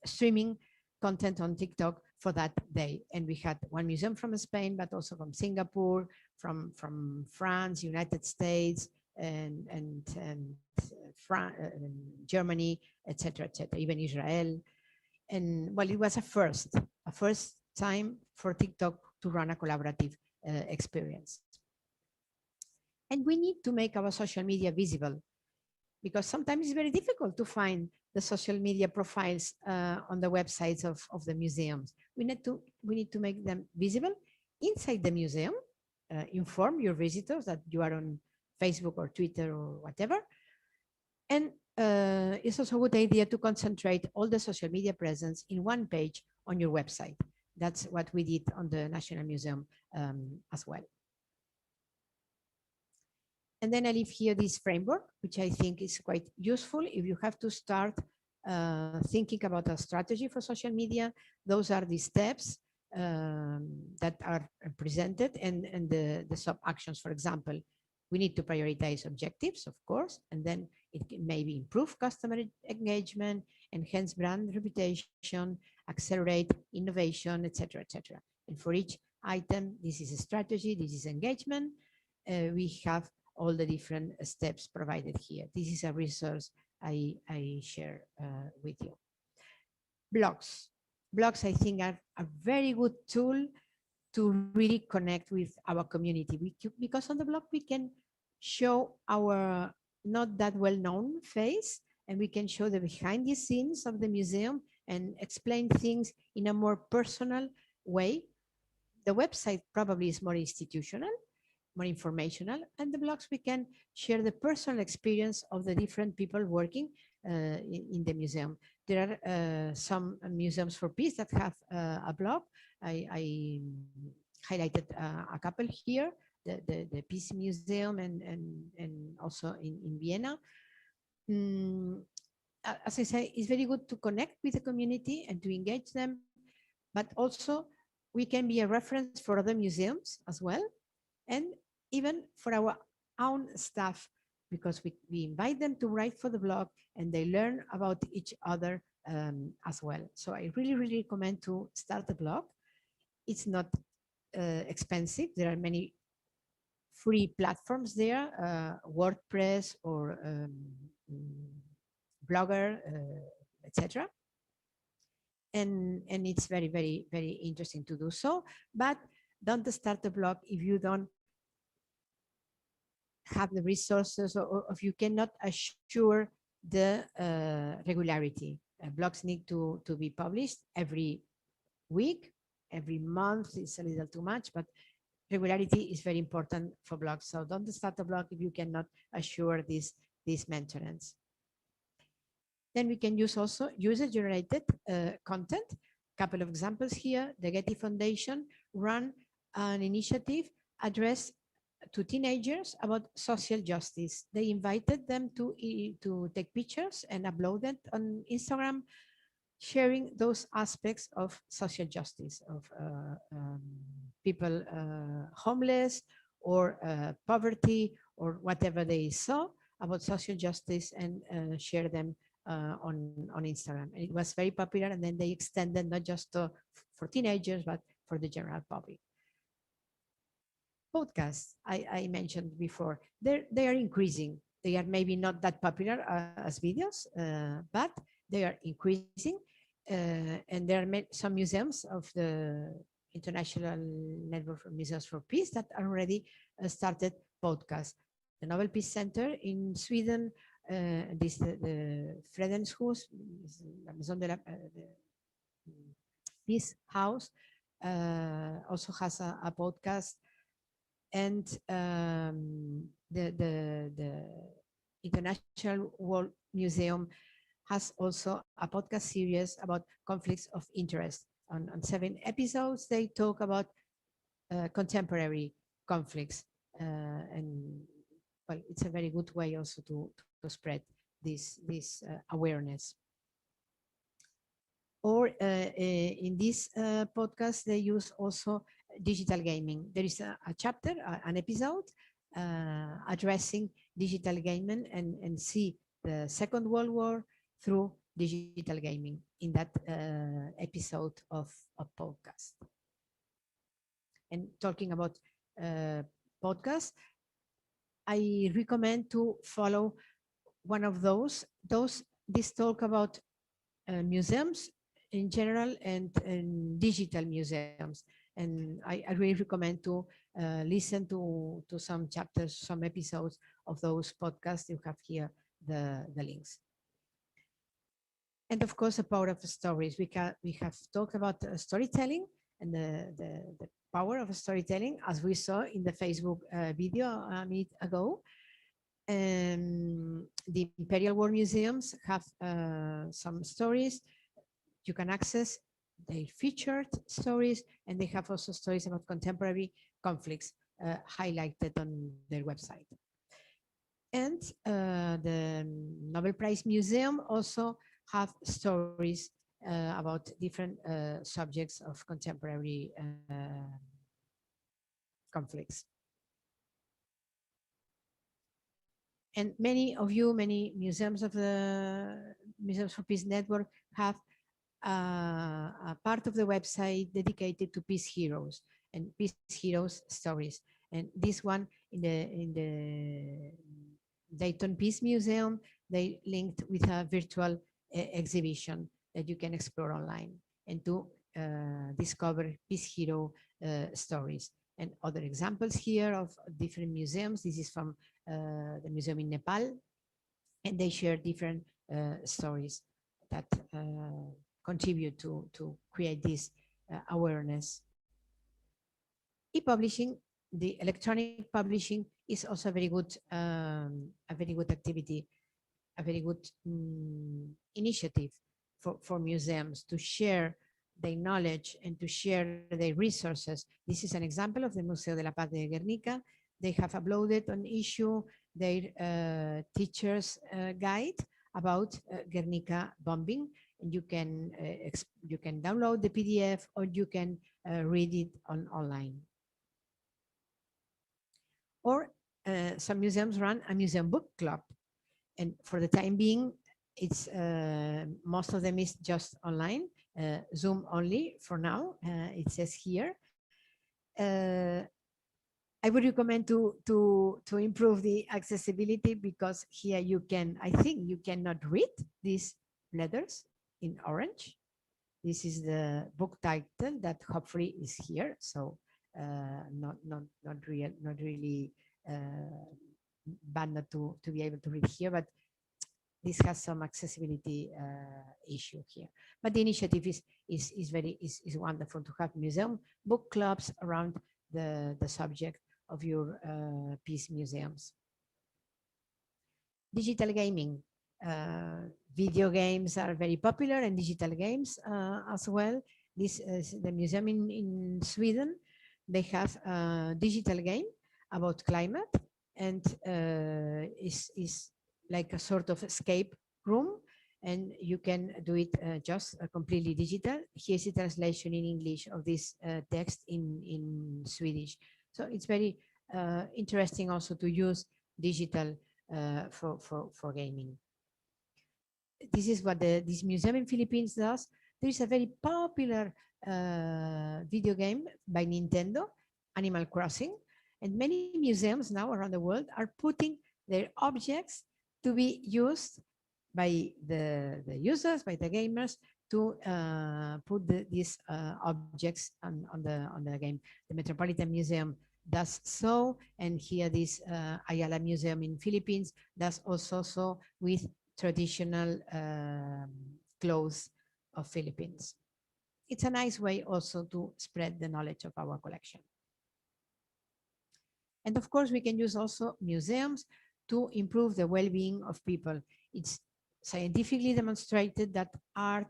streaming content on TikTok for that day. And we had one museum from Spain, but also from Singapore, from France, United States, and Germany, etc., even Israel. And well, it was a first time for TikTok to run a collaborative experience. And we need to make our social media visible, because sometimes it's very difficult to find the social media profiles on the websites of the museums. We need to make them visible inside the museum. Inform your visitors that you are on Facebook or Twitter or whatever. And it's also a good idea to concentrate all the social media presence in one page on your website. That's what we did on the National Museum as well. And then I leave here this framework, which I think is quite useful if you have to start thinking about a strategy for social media. Those are the steps that are presented, and the sub actions. For example, we need to prioritize objectives, of course, and then it can maybe improve customer engagement, enhance brand reputation, accelerate innovation, etc., etc. And for each item, this is a strategy, this is engagement. We have all the different steps provided here. This is a resource I share with you. Blogs. Blogs, I think, are a very good tool to really connect with our community. Because on the blog, we can show our not that well-known face, and we can show the behind the scenes of the museum and explain things in a more personal way. The website probably is more institutional, more informational, and the blogs, we can share the personal experience of the different people working in the museum. There are some museums for peace that have a blog. I highlighted a couple here, the Peace Museum and also in Vienna. As I say, it's very good to connect with the community and to engage them, but also we can be a reference for other museums as well, and even for our own staff, because we invite them to write for the blog and they learn about each other as well. So I really, really recommend to start a blog. It's not expensive. There are many free platforms there, WordPress or Blogger, etc. And it's very, very, very interesting to do so. But don't start a blog if you don't have the resources, or if you cannot assure the regularity. Blogs need to be published every week, every month. It's a little too much, but regularity is very important for blogs. So don't start a blog if you cannot assure this maintenance. Then we can use also user-generated content. Couple of examples here. The Getty Foundation ran an initiative addressed to teenagers about social justice. They invited them to take pictures and upload it on Instagram, sharing those aspects of social justice, of people homeless or poverty or whatever they saw about social justice, and share them on Instagram. And it was very popular, and then they extended not just for teenagers, but for the general public. Podcasts, I mentioned before, they are increasing. They are maybe not that popular as videos, but they are increasing, and there are some museums of the International Network of Museums for Peace that already started podcasts. The Nobel Peace Center in Sweden, the Fredenshuis, la Maison de la Peace House, also has a podcast, and the International World Museum has also a podcast series about conflicts of interest. On 7 episodes, they talk about contemporary conflicts, and well, it's a very good way also to spread this awareness. Or in this podcast, they use also digital gaming. There is a chapter, an episode addressing digital gaming and see the Second World War through digital gaming in that episode of podcast. And talking about podcasts, I recommend to follow one of those. This talk about museums in general and digital museums. And I really recommend to listen to some chapters, some episodes of those podcasts. You have here the links. And of course, the power of stories. We have talked about storytelling and the power of storytelling, as we saw in the Facebook video a minute ago. The Imperial War Museums have some stories. You can access their featured stories, and they have also stories about contemporary conflicts highlighted on their website. And the Nobel Prize Museum also have stories about different subjects of contemporary conflicts. And many museums of the Museums for Peace Network have a part of the website dedicated to peace heroes and peace heroes stories. And this one in the Dayton Peace Museum, they linked with a virtual exhibition that you can explore online and to discover peace hero stories. And other examples here of different museums. This is from the museum in Nepal, and they share different stories that contribute to create this awareness. E-publishing, the electronic publishing, is also a very good activity, a very good initiative for museums to share their knowledge and to share their resources. This is an example of the Museo de la Paz de Guernica. They have uploaded on issue their teacher's guide about Guernica bombing, and you can download the PDF or you can read it online. Or some museums run a museum book club, and for the time being, it's most of them is just online, Zoom only for now. It says here. I would recommend to improve the accessibility, because here you can, I think you cannot read these letters in orange. This is the book title that hopefully is here. So not really bad not to be able to read here, but this has some accessibility issue here. But the initiative is wonderful to have museum book clubs around the subject of your peace museums. Digital gaming. Video games are very popular, and digital games as well. This is the museum in Sweden. They have a digital game about climate, and is like a sort of escape room, and you can do it just completely digital. Here's the translation in English of this text in Swedish. So it's very interesting also to use digital for gaming. This is what this museum in Philippines does. There is a very popular video game by Nintendo, Animal Crossing, and many museums now around the world are putting their objects to be used by the users, by the gamers, to put these objects on the game. The Metropolitan Museum does so, and here this Ayala Museum in Philippines does also so with traditional clothes of Philippines. It's a nice way also to spread the knowledge of our collection. And of course, we can use also museums to improve the well-being of people. It's scientifically demonstrated that art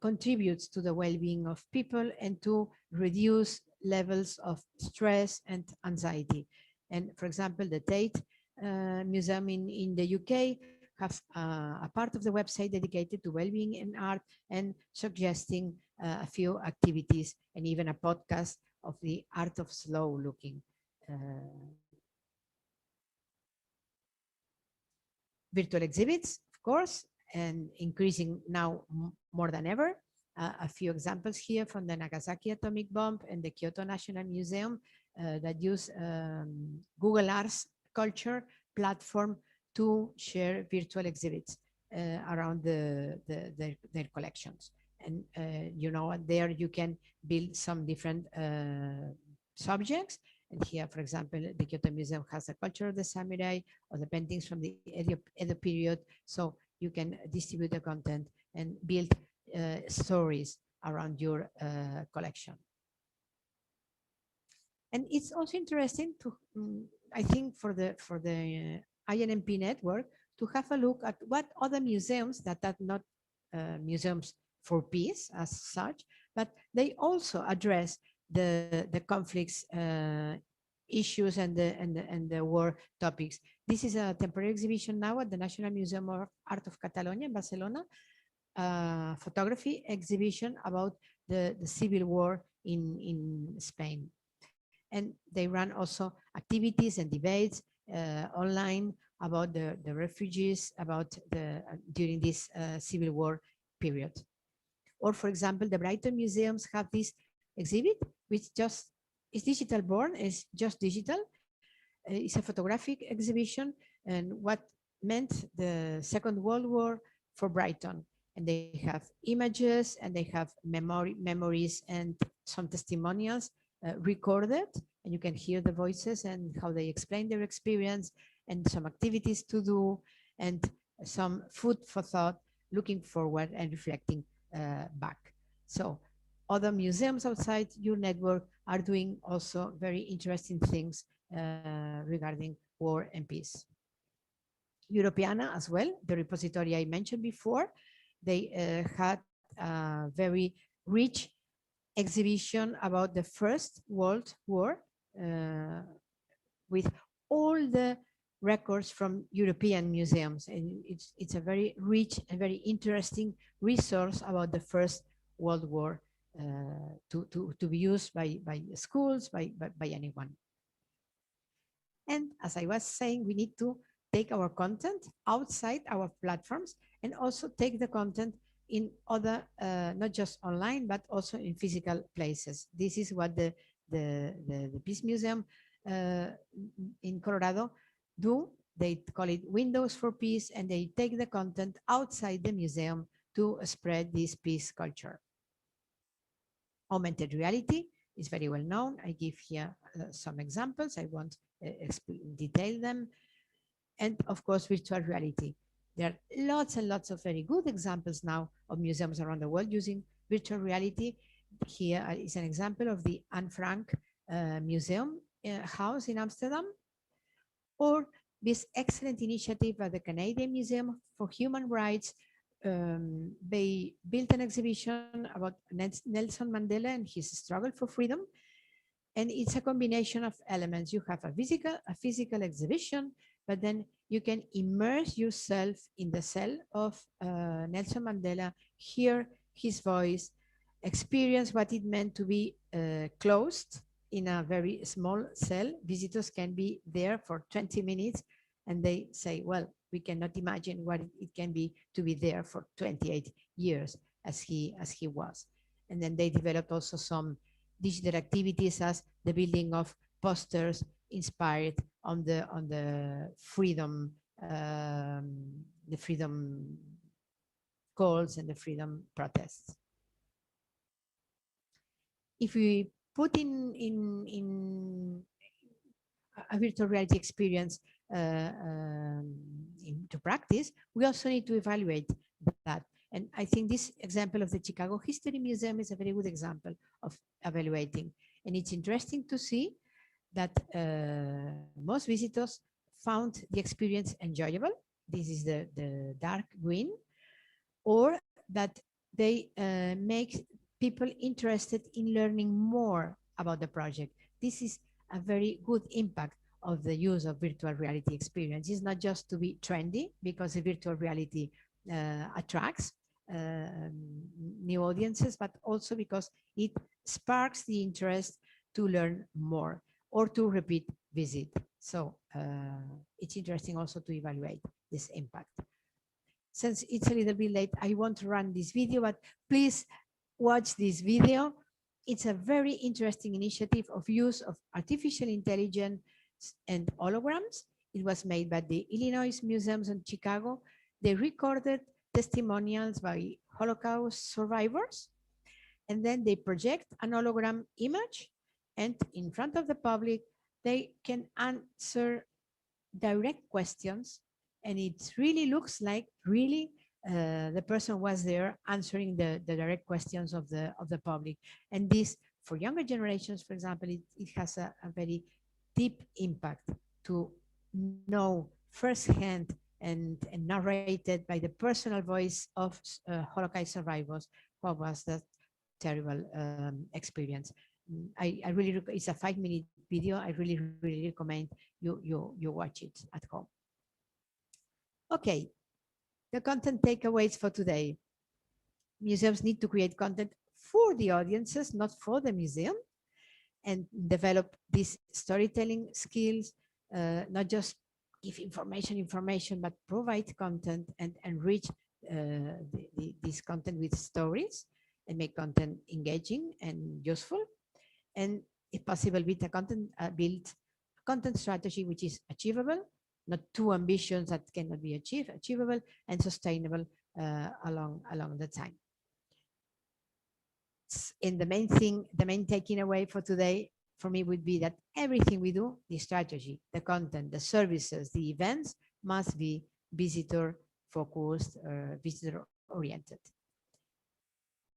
contributes to the well-being of people and to reduce levels of stress and anxiety. And for example, the Tate Museum in the UK have a part of the website dedicated to well-being and art and suggesting a few activities and even a podcast of the art of slow looking. Virtual exhibits, of course, and increasing now more than ever. A few examples here from the Nagasaki atomic bomb and the Kyoto National Museum that use Google Arts culture platform to share virtual exhibits around their collections. And you know, there you can build some different subjects. And here, for example, the Kyoto Museum has the culture of the samurai or the paintings from the Edo period. So you can distribute the content and build stories around your collection. And it's also interesting to, I think, for the INMP network to have a look at what other museums that are not museums for peace as such, but they also address the conflicts issues and the war topics. This is a temporary exhibition now at the National Museum of Art of Catalonia in Barcelona, photography exhibition about the civil war in Spain. And they run also activities and debates online about the refugees about during this civil war period. Or for example, the Brighton museums have this exhibit, which just is digital born, is just digital. It's a photographic exhibition and what meant the Second World War for Brighton. And they have images and they have memories and some testimonials recorded, and you can hear the voices and how they explain their experience and some activities to do and some food for thought, looking forward and reflecting back. So other museums outside your network are doing also very interesting things regarding war and peace. Europeana as well, the repository I mentioned before, they had a very rich exhibition about the First World War with all the records from European museums. And it's a very rich and very interesting resource about the First World War to be used by schools, by anyone. And as I was saying, we need to take our content outside our platforms and also take the content in other, not just online, but also in physical places. This is what the Peace Museum in Colorado do. They call it Windows for Peace, and they take the content outside the museum to spread this peace culture. Augmented reality is very well known. I give here some examples. I won't detail them. And of course, virtual reality. There are lots and lots of very good examples now of museums around the world using virtual reality. Here is an example of the Anne Frank Museum house in Amsterdam, or this excellent initiative by the Canadian Museum for Human Rights. They built an exhibition about Nelson Mandela and his struggle for freedom. And it's a combination of elements. You have a physical exhibition, but then you can immerse yourself in the cell of Nelson Mandela, hear his voice, experience what it meant to be closed in a very small cell. Visitors can be there for 20 minutes and they say, well, we cannot imagine what it can be to be there for 28 years as he was. And then they developed also some digital activities as the building of posters inspired on the freedom the freedom calls and the freedom protests. If we put in a virtual reality experience into practice, we also need to evaluate that. And I think this example of the Chicago History Museum is a very good example of evaluating. And it's interesting to see that most visitors found the experience enjoyable. This is the dark green, or that they make people interested in learning more about the project. This is a very good impact of the use of virtual reality experience. It's not just to be trendy, because the virtual reality attracts new audiences, but also because it sparks the interest to learn more or to repeat visit. So it's interesting also to evaluate this impact. Since it's a little bit late, I want to run this video, but please watch this video. It's a very interesting initiative of use of artificial intelligence and holograms. It was made by the Illinois Museums in Chicago. They recorded testimonials by Holocaust survivors, and then they project an hologram image, and in front of the public, they can answer direct questions, and it really looks like really the person was there answering the direct questions of the public. And this, for younger generations, for example, it has a very deep impact to know firsthand and narrated by the personal voice of Holocaust survivors what was that terrible experience. I really, it's a 5-minute video. I really recommend you watch it at home. Okay, the content takeaways for today. Museums need to create content for the audiences, not for the museum, and develop these storytelling skills, not just give information, but provide content and enrich this content with stories and make content engaging and useful. And if possible, with a build content strategy which is achievable, not too ambitious that cannot be achievable, and sustainable along the time. And the main taking away for today for me would be that everything we do, the strategy, the content, the services, the events, must be visitor focused, visitor oriented.